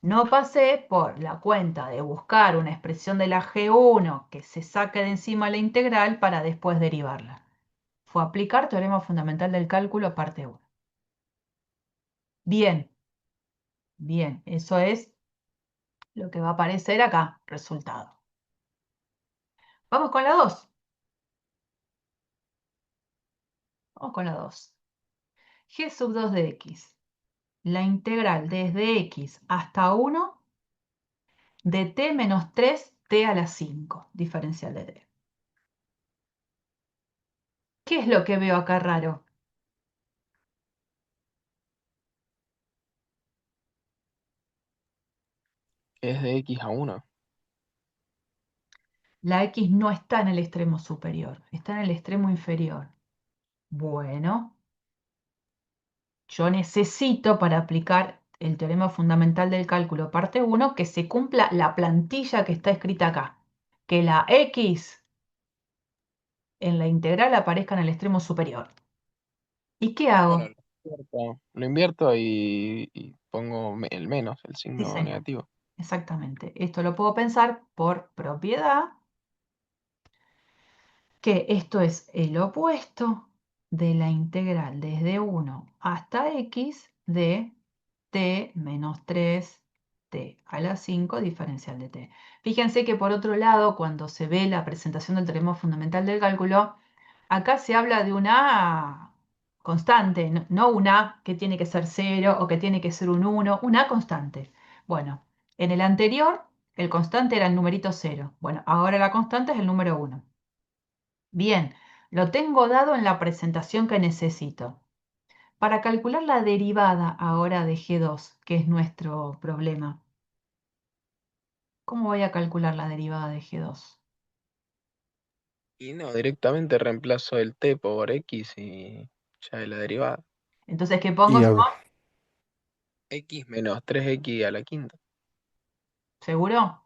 No pasé por la cuenta de buscar una expresión de la G1 que se saque de encima la integral para después derivarla. Fue aplicar teorema fundamental del cálculo parte 1. Bien, bien, eso es lo que va a aparecer acá, resultado. Vamos con la 2. Vamos con la 2. G sub 2 de x. La integral desde x hasta 1 de t menos 3t a la 5, diferencial de t. ¿Qué es lo que veo acá raro? Es de x a 1. La X no está en el extremo superior, está en el extremo inferior. Bueno, yo necesito para aplicar el teorema fundamental del cálculo parte uno que se cumpla la plantilla que está escrita acá, que la X en la integral aparezca en el extremo superior. ¿Y qué Bueno, hago? lo invierto y pongo el menos, el Sí, signo señor, negativo. exactamente. Esto lo puedo pensar por propiedad, que esto es el opuesto de la integral desde 1 hasta x de t menos 3t a la 5 diferencial de t. Fíjense que por otro lado, cuando se ve la presentación del teorema fundamental del cálculo, acá se habla de una constante, no una que tiene que ser 0 o que tiene que ser un 1, una constante. Bueno, en el anterior el constante era el numerito 0. Bueno, ahora la constante es el número 1. Bien, lo tengo dado en la presentación que necesito. Para calcular la derivada ahora de G2, que es nuestro problema, ¿cómo voy a calcular la derivada de G2? Y no, directamente reemplazo el t por x y ya es la derivada. Entonces, ¿qué pongo, Y, Simón? X menos 3x a la quinta. ¿Seguro?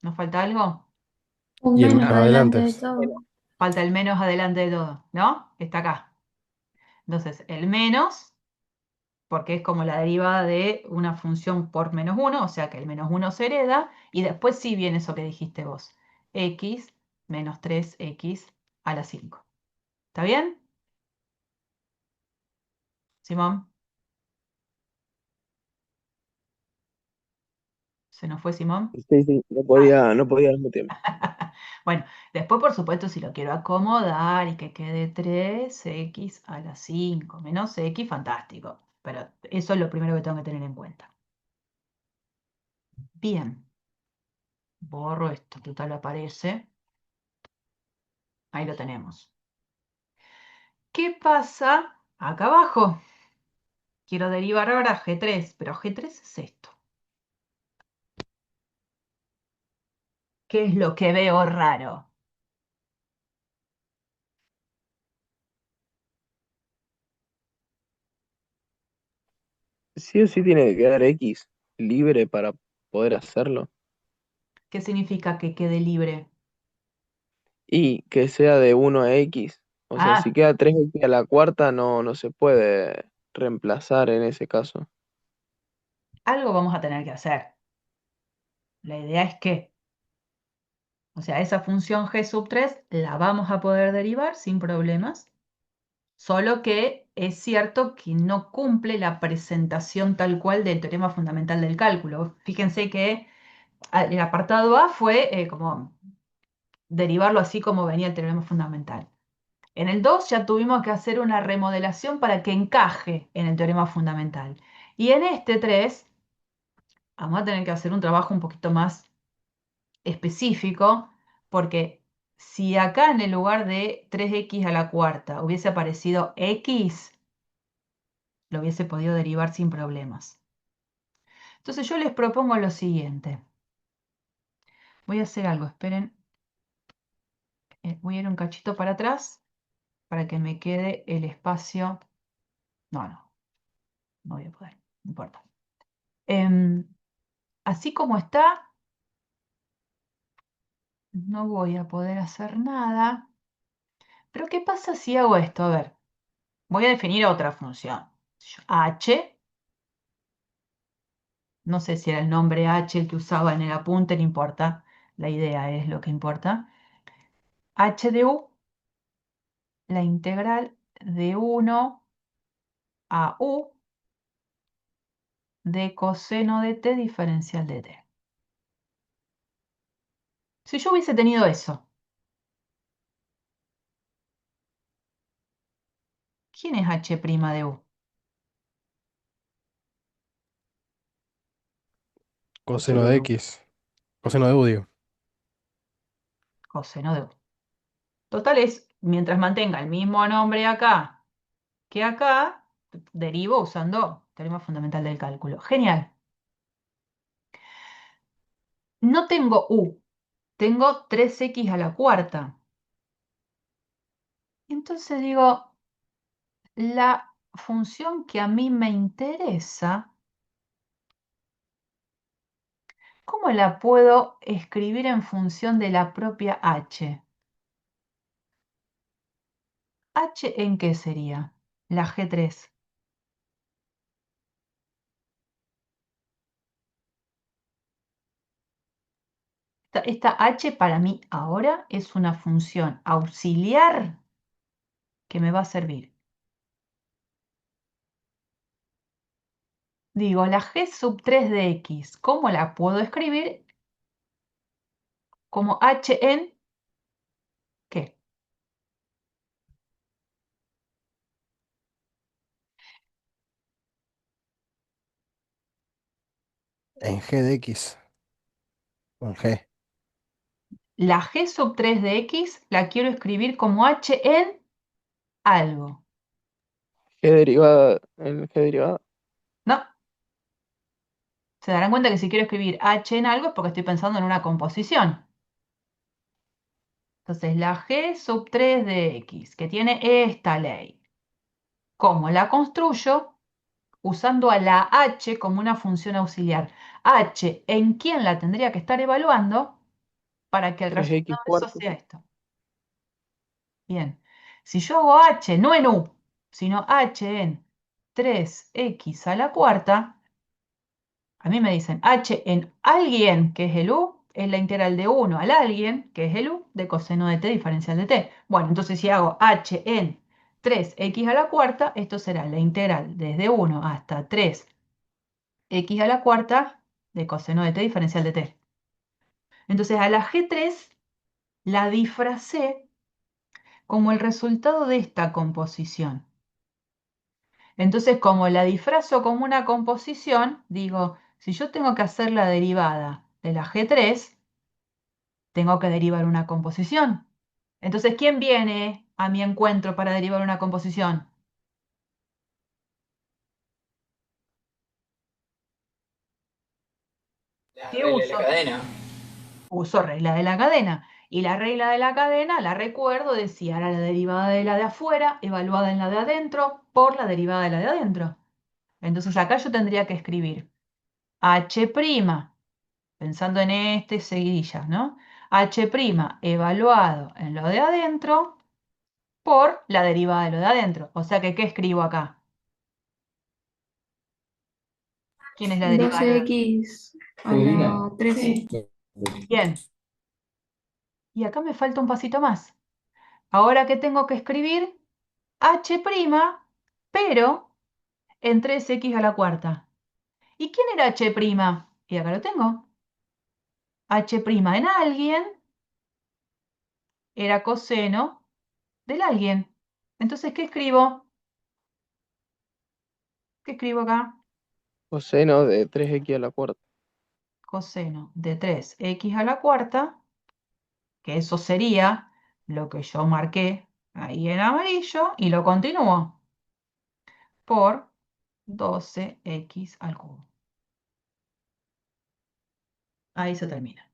¿Nos falta algo? Un y el menos menos Ah, adelante adelante de es. todo. Falta el menos adelante de todo, ¿no? Está acá. Entonces, el menos, porque es como la derivada de una función por menos uno, o sea que el menos uno se hereda, y después sí viene eso que dijiste vos, x menos 3x a la 5. ¿Está bien, Simón? ¿Se nos fue Simón? sí, sí, no Ah, podía, no podía al mismo tiempo. bueno, después por supuesto si lo quiero acomodar y que quede 3x a la 5 menos x, fantástico. Pero eso es lo primero que tengo que tener en cuenta. Bien, borro esto, total aparece. Ahí lo tenemos. ¿Qué pasa acá abajo? Quiero derivar ahora G3, pero G3 es esto. ¿Qué es lo que veo raro? Sí o sí tiene que quedar x libre para poder hacerlo. ¿Qué significa que quede libre? Y que sea de 1 a x. O sea, si Ah, queda 3x a la cuarta, no se puede reemplazar en ese caso. algo vamos a tener que hacer. La idea es que, o sea, esa función g sub 3 la vamos a poder derivar sin problemas, solo que es cierto que no cumple la presentación tal cual del teorema fundamental del cálculo. Fíjense que el apartado A fue como derivarlo así como venía el teorema fundamental. En el 2 ya tuvimos que hacer una remodelación para que encaje en el teorema fundamental. Y en este 3 vamos a tener que hacer un trabajo un poquito más específico, porque si acá en el lugar de 3x a la cuarta hubiese aparecido x, lo hubiese podido derivar sin problemas. Entonces yo les propongo lo siguiente. Voy a hacer algo, esperen. Voy a ir un cachito para atrás para que me quede el espacio. No, no voy a poder, no importa. Em, Así como está, no voy a poder hacer nada. Pero ¿qué pasa si hago esto? A ver, voy a definir otra función. H, no sé si era el nombre H el que usaba en el apunte, no importa. La idea es lo que importa. H de U, la integral de 1 a U de coseno de t diferencial de t. Si yo hubiese tenido eso, ¿quién es H' de U? H Coseno de primo. X. Coseno de U, digo. Coseno de U. Total es mientras mantenga el mismo nombre acá que acá, derivo usando teorema fundamental del cálculo. Genial. No tengo u, tengo 3x a la cuarta. Entonces digo, la función que a mí me interesa, ¿cómo la puedo escribir en función de la propia h? ¿H en qué sería? La G3. Esta h para mí ahora es una función auxiliar que me va a servir. Digo, la g sub 3 de x, ¿cómo la puedo escribir? Como h en ¿qué? En G de X. Con G. La g sub 3 de x la quiero escribir como h en algo. G derivada en G derivada. No, se darán cuenta que si quiero escribir h en algo es porque estoy pensando en una composición. Entonces, la g sub 3 de x, que tiene esta ley, ¿cómo la construyo? Usando a la h como una función auxiliar. H, ¿en quién la tendría que estar evaluando para que el 3x resultado de eso cuarto. sea esto? Bien, si yo hago h, no en u, sino h en 3x a la cuarta, a mí me dicen h en alguien, que es el u, es la integral de 1 al alguien, que es el u, de coseno de t diferencial de t. Bueno, entonces si hago h en 3x a la cuarta, esto será la integral desde 1 hasta 3x a la cuarta de coseno de t diferencial de t. Entonces a la G3 la disfracé como el resultado de esta composición. Entonces, como la disfrazo como una composición, digo, si yo tengo que hacer la derivada de la G3, tengo que derivar una composición. Entonces, ¿quién viene a mi encuentro para derivar una composición? La ¿Qué regla de la uso? cadena. Uso regla de la cadena. Y la regla de la cadena, la recuerdo, decía, era la derivada de la de afuera, evaluada en la de adentro, por la derivada de la de adentro. Entonces, acá yo tendría que escribir H', pensando en este seguidillas, ¿no? H' evaluado en lo de adentro por la derivada de lo de adentro. O sea que, ¿qué escribo acá? ¿Quién es la derivada de lo de adentro? 12x a la 13. Bien. Y acá me falta un pasito más. Ahora que tengo que escribir H', pero en 3x a la cuarta. ¿Y quién era H'? Y acá lo tengo. H' en alguien era coseno del alguien. Entonces, ¿qué escribo? ¿Qué escribo acá? Coseno de 3x a la cuarta. Coseno de 3x a la cuarta, que eso sería lo que yo marqué ahí en amarillo, y lo continúo por 12x al cubo. Ahí se termina.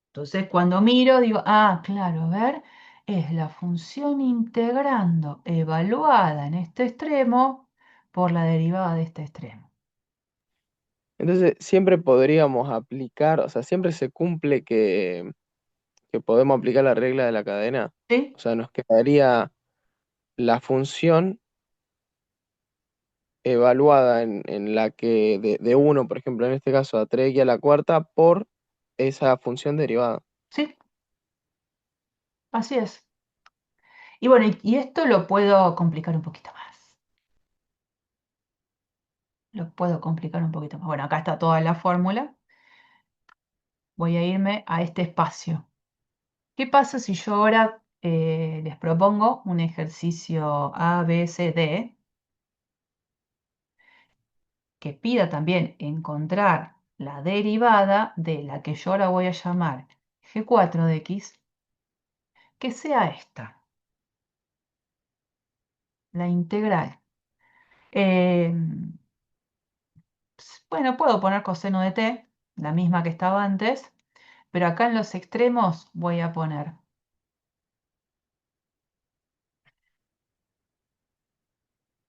Entonces, cuando miro, digo, ah, claro, a ver, es la función integrando evaluada en este extremo por la derivada de este extremo. Entonces, siempre podríamos aplicar, o sea, siempre se cumple que podemos aplicar la regla de la cadena. ¿Sí? O sea, nos quedaría la función evaluada en la que de 1, por ejemplo, en este caso a 3x a la cuarta, por esa función derivada. ¿Sí? Así es. Y bueno, y esto lo puedo complicar un poquito más. Lo puedo complicar un poquito más. Bueno, acá está toda la fórmula. Voy a irme a este espacio. ¿Qué pasa si yo ahora les propongo un ejercicio A, B, C, D que pida también encontrar la derivada de la que yo ahora voy a llamar G4 de X que sea esta, la integral. Eh, bueno, puedo poner coseno de t, la misma que estaba antes, pero acá en los extremos voy a poner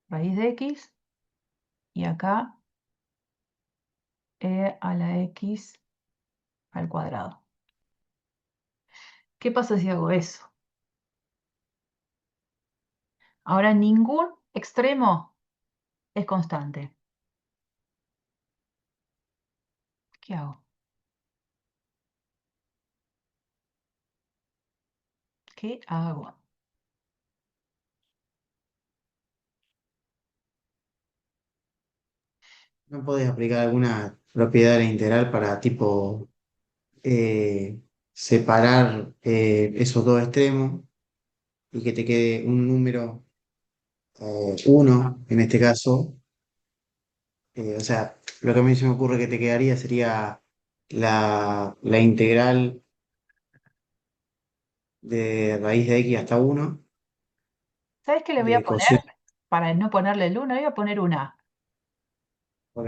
raíz de x y acá e a la x al cuadrado. ¿Qué pasa si hago eso? Ahora ningún extremo es constante. ¿Qué hago? ¿Qué hago? ¿No podés aplicar alguna propiedad de la integral para tipo separar esos dos extremos y que te quede un número 1 en este caso? O sea, lo que a mí se me ocurre que te quedaría sería la integral de raíz de x hasta 1 ¿Sabes qué le voy a de poner? coseno. Para no ponerle el 1, le voy a poner un a, Ok,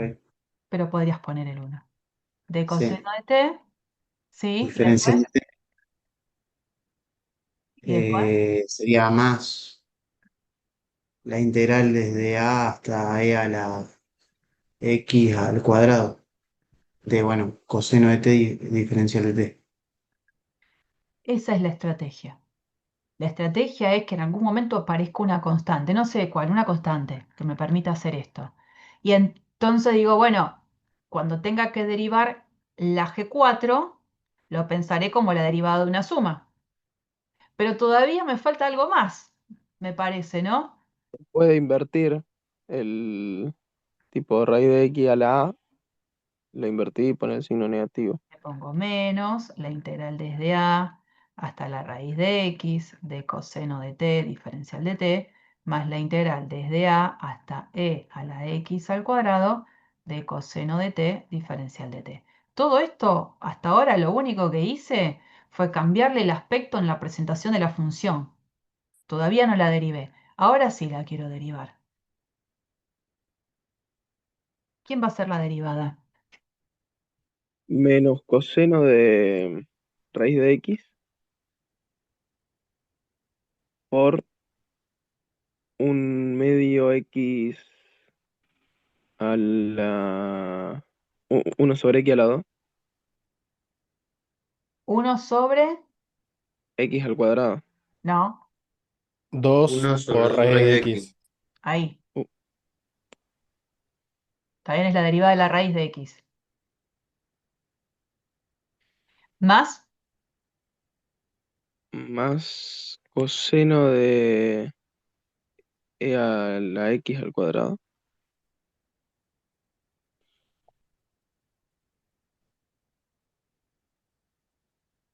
pero podrías poner el 1. De sí, coseno de t, ¿sí? Y después, diferencial de y después, sería más la integral desde a hasta e a la x al cuadrado de, bueno, coseno de t diferencial de t. esa es la estrategia. La estrategia es que en algún momento aparezca una constante, no sé cuál, una constante que me permita hacer esto. Y entonces digo, bueno, cuando tenga que derivar la G4, lo pensaré como la derivada de una suma. Pero todavía me falta algo más, me parece, ¿no? Puede invertir el tipo de raíz de x a la a, lo invertí y pone el signo negativo. Le pongo menos la integral desde a hasta la raíz de x de coseno de t diferencial de t, más la integral desde a hasta e a la x al cuadrado de coseno de t diferencial de t. Todo esto, hasta ahora, lo único que hice fue cambiarle el aspecto en la presentación de la función. Todavía no la derivé. Ahora sí la quiero derivar. ¿Quién va a ser la derivada? Menos coseno de raíz de x por un medio x a la... 1 sobre x a la 2, 1 sobre... x al cuadrado. No, 2 1 sobre por 2 raíz raíz de de x. x. ahí. Uh, También es la derivada de la raíz de x. Más Más coseno de e a la x al cuadrado.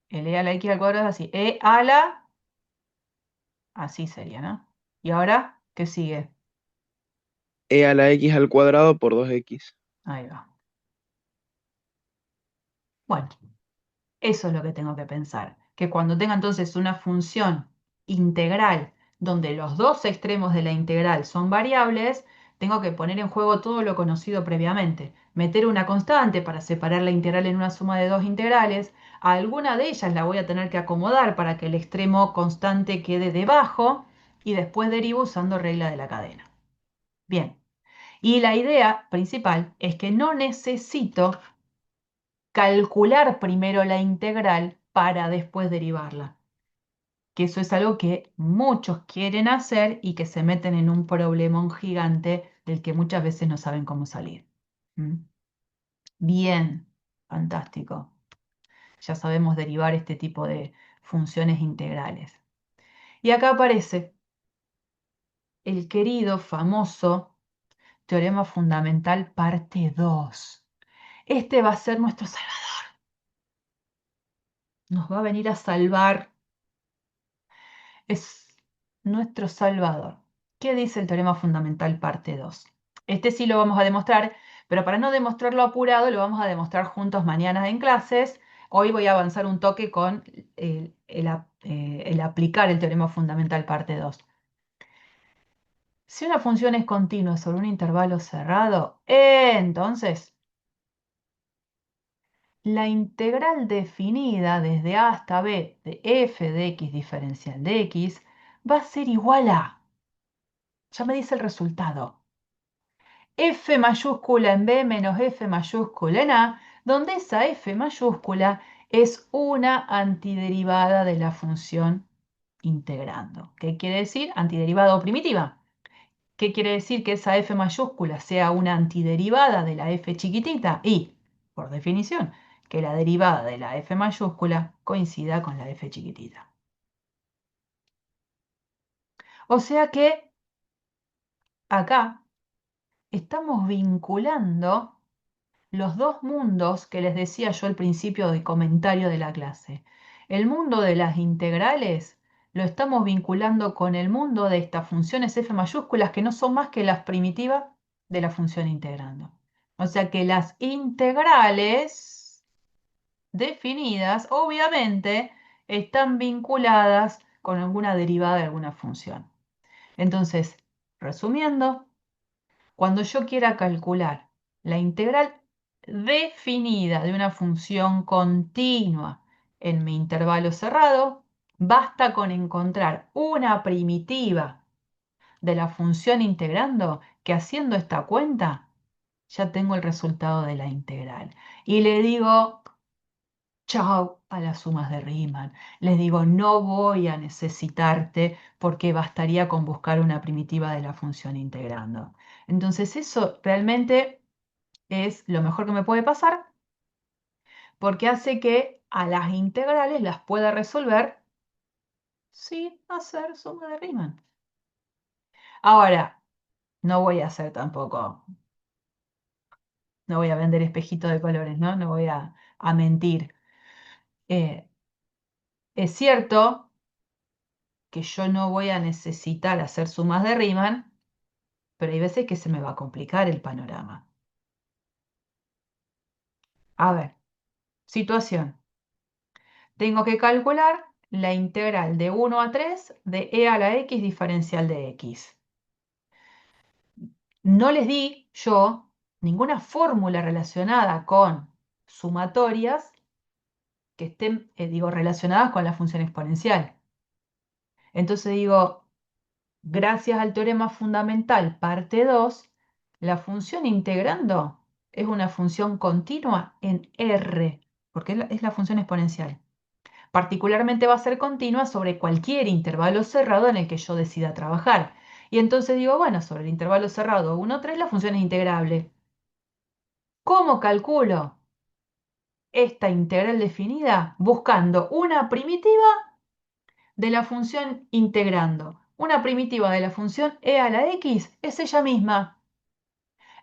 el e a la x al cuadrado es así. E a la... Así sería, ¿no? ¿Y ahora qué sigue? E a la x al cuadrado por 2x. Ahí va. Bueno, eso es lo que tengo que pensar. Que cuando tenga entonces una función integral donde los dos extremos de la integral son variables, tengo que poner en juego todo lo conocido previamente. Meter una constante para separar la integral en una suma de dos integrales. A alguna de ellas la voy a tener que acomodar para que el extremo constante quede debajo y después derivo usando regla de la cadena. Bien. Y la idea principal es que no necesito calcular primero la integral para después derivarla. Que eso es algo que muchos quieren hacer y que se meten en un problemón gigante del que muchas veces no saben cómo salir. ¿Mm? Bien, fantástico. Ya sabemos derivar este tipo de funciones integrales. Y acá aparece el querido, famoso teorema fundamental parte 2. Este va a ser nuestro salvador. Nos va a venir a salvar. Es nuestro salvador. ¿Qué dice el teorema fundamental parte 2? Este sí lo vamos a demostrar, pero para no demostrarlo apurado, lo vamos a demostrar juntos mañana en clases. Hoy voy a avanzar un toque con el aplicar el teorema fundamental parte 2. Si una función es continua sobre un intervalo cerrado, entonces la integral definida desde a hasta b de f de x diferencial de x va a ser igual a, ya me dice el resultado, f mayúscula en b menos f mayúscula en a, donde esa f mayúscula es una antiderivada de la función integrando. ¿Qué quiere decir? Antiderivada o primitiva. ¿Qué quiere decir que esa f mayúscula sea una antiderivada de la f chiquitita? Y, por definición, que la derivada de la f mayúscula coincida con la f chiquitita. O sea que acá estamos vinculando los dos mundos que les decía yo al principio del comentario de la clase. El mundo de las integrales lo estamos vinculando con el mundo de estas funciones f mayúsculas que no son más que las primitivas de la función integrando. O sea que las integrales definidas obviamente están vinculadas con alguna derivada de alguna función. Entonces, resumiendo, cuando yo quiera calcular la integral definida de una función continua en mi intervalo cerrado, basta con encontrar una primitiva de la función integrando que haciendo esta cuenta ya tengo el resultado de la integral. Y le digo chao a las sumas de Riemann. Les digo, no voy a necesitarte porque bastaría con buscar una primitiva de la función integrando. Entonces eso realmente es lo mejor que me puede pasar porque hace que a las integrales las pueda resolver sin hacer suma de Riemann. Ahora, no voy a hacer tampoco, no voy a vender espejitos de colores, ¿no? No voy a mentir. Es cierto que yo no voy a necesitar hacer sumas de Riemann, pero hay veces que se me va a complicar el panorama. A ver, situación. Tengo que calcular la integral de 1 a 3 de e a la x diferencial de x. No les di yo ninguna fórmula relacionada con sumatorias que estén, relacionadas con la función exponencial. Entonces digo, gracias al teorema fundamental, parte 2, la función integrando es una función continua en R, porque es la función exponencial. Particularmente va a ser continua sobre cualquier intervalo cerrado en el que yo decida trabajar. Y entonces digo, bueno, sobre el intervalo cerrado 1, 3, la función es integrable. ¿Cómo calculo esta integral definida? Buscando una primitiva de la función integrando. Una primitiva de la función e a la x es ella misma.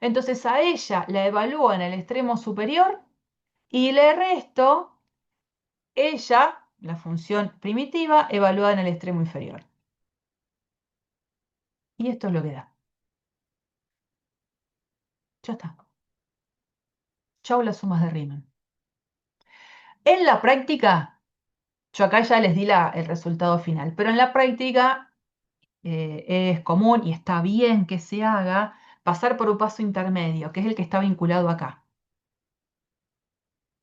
Entonces a ella la evalúo en el extremo superior y le resto ella, la función primitiva, evaluada en el extremo inferior. Y esto es lo que da. Ya está. Chau las sumas de Riemann. En la práctica, yo acá ya les di el resultado final, pero en la práctica es común y está bien que se haga pasar por un paso intermedio, que es el que está vinculado acá.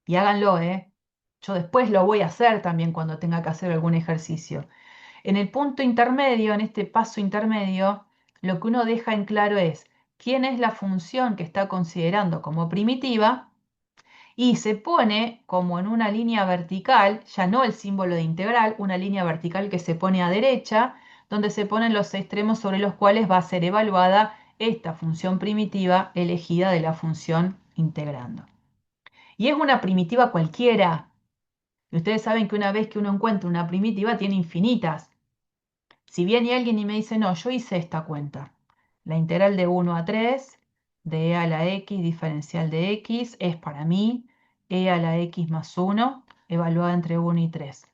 Y háganlo, ¿eh? Yo después lo voy a hacer también cuando tenga que hacer algún ejercicio. En el punto intermedio, en este paso intermedio, lo que uno deja en claro es quién es la función que está considerando como primitiva y se pone como en una línea vertical, ya no el símbolo de integral, una línea vertical que se pone a derecha, donde se ponen los extremos sobre los cuales va a ser evaluada esta función primitiva elegida de la función integrando. Y es una primitiva cualquiera. Y ustedes saben que una vez que uno encuentra una primitiva, tiene infinitas. Si viene alguien y me dice, no, yo hice esta cuenta. La integral de 1 a 3 de e a la x diferencial de x es para mí e a la x más 1 evaluada entre 1 y 3.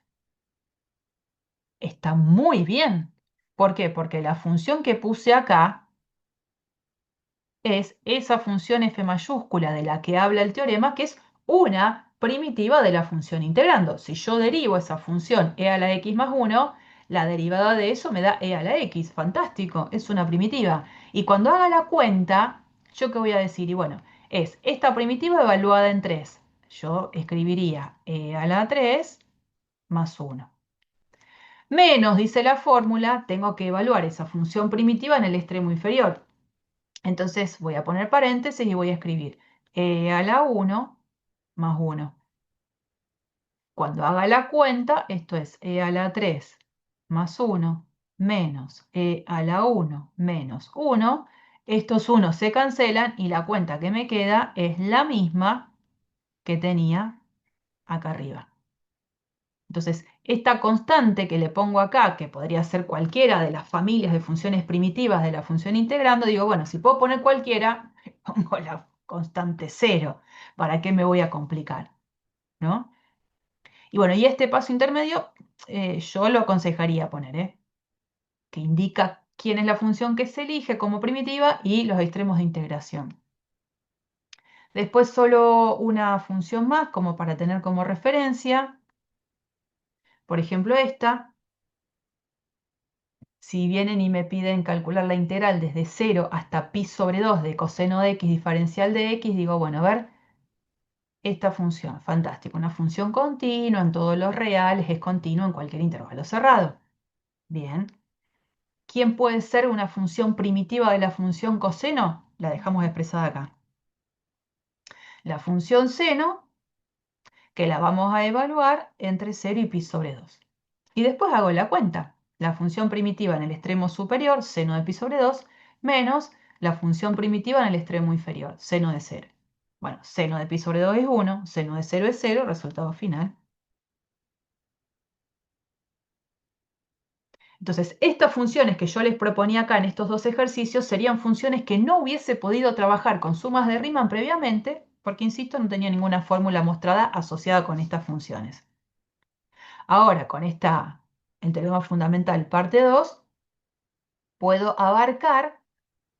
Está muy bien. ¿Por qué? Porque la función que puse acá es esa función f mayúscula de la que habla el teorema, que es una primitiva de la función integrando. Si yo derivo esa función e a la x más 1, la derivada de eso me da e a la x. Fantástico, es una primitiva. Y cuando haga la cuenta, ¿yo qué voy a decir? Y bueno, es esta primitiva evaluada en 3. Yo escribiría e a la 3 más 1. Menos, dice la fórmula, tengo que evaluar esa función primitiva en el extremo inferior. Entonces voy a poner paréntesis y voy a escribir e a la 1 más 1. Cuando haga la cuenta, esto es e a la 3 más 1 menos e a la 1 menos 1. Estos 1 se cancelan y la cuenta que me queda es la misma que tenía acá arriba. Entonces, esta constante que le pongo acá, que podría ser cualquiera de las familias de funciones primitivas de la función integrando, digo, bueno, si puedo poner cualquiera, pongo la constante 0. ¿Para qué me voy a complicar? ¿No? Y bueno, y este paso intermedio yo lo aconsejaría poner, que indica quién es la función que se elige como primitiva y los extremos de integración. Después solo una función más como para tener como referencia. Por ejemplo, esta. Si vienen y me piden calcular la integral desde 0 hasta pi sobre 2 de coseno de x diferencial de x, digo, bueno, a ver, esta función, fantástico, una función continua en todos los reales, es continua en cualquier intervalo cerrado. Bien. ¿Quién puede ser una función primitiva de la función coseno? La dejamos expresada acá. La función seno, que la vamos a evaluar entre 0 y pi sobre 2. Y después hago la cuenta. La función primitiva en el extremo superior, seno de pi sobre 2, menos la función primitiva en el extremo inferior, seno de 0. Bueno, seno de pi sobre 2 es 1, seno de 0 es 0, resultado final. Entonces, estas funciones que yo les proponía acá en estos dos ejercicios serían funciones que no hubiese podido trabajar con sumas de Riemann previamente, porque, insisto, no tenía ninguna fórmula mostrada asociada con estas funciones. Ahora, con el teorema fundamental parte 2, puedo abarcar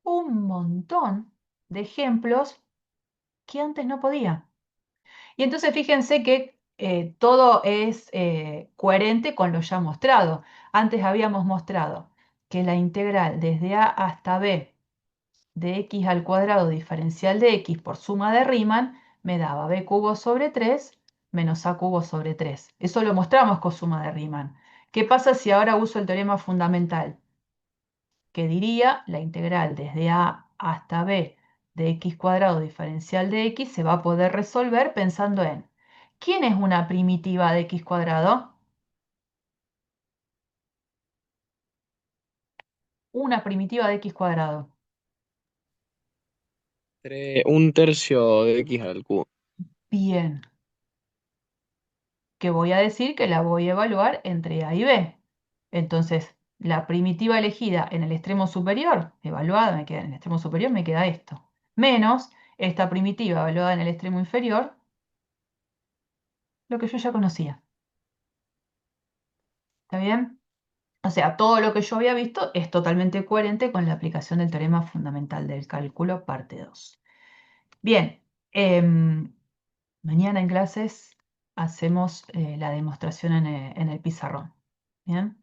un montón de ejemplos que antes no podía. Y entonces fíjense que todo es coherente con lo ya mostrado. Antes habíamos mostrado que la integral desde a hasta b de x al cuadrado diferencial de x por suma de Riemann me daba b cubo sobre 3 menos a cubo sobre 3. Eso lo mostramos con suma de Riemann. ¿Qué pasa si ahora uso el teorema fundamental? Que diría la integral desde a hasta b de x cuadrado diferencial de x se va a poder resolver pensando en ¿quién es una primitiva de x cuadrado? Una primitiva de x cuadrado. Un tercio de x al cubo. Bien. Que voy a decir que la voy a evaluar entre a y b. Entonces, la primitiva elegida en el extremo superior, evaluada, me queda en el extremo superior, me queda esto. Menos esta primitiva evaluada en el extremo inferior, lo que yo ya conocía. ¿Está bien? O sea, todo lo que yo había visto es totalmente coherente con la aplicación del teorema fundamental del cálculo, parte 2. Bien, mañana en clases hacemos la demostración en el pizarrón. ¿Bien?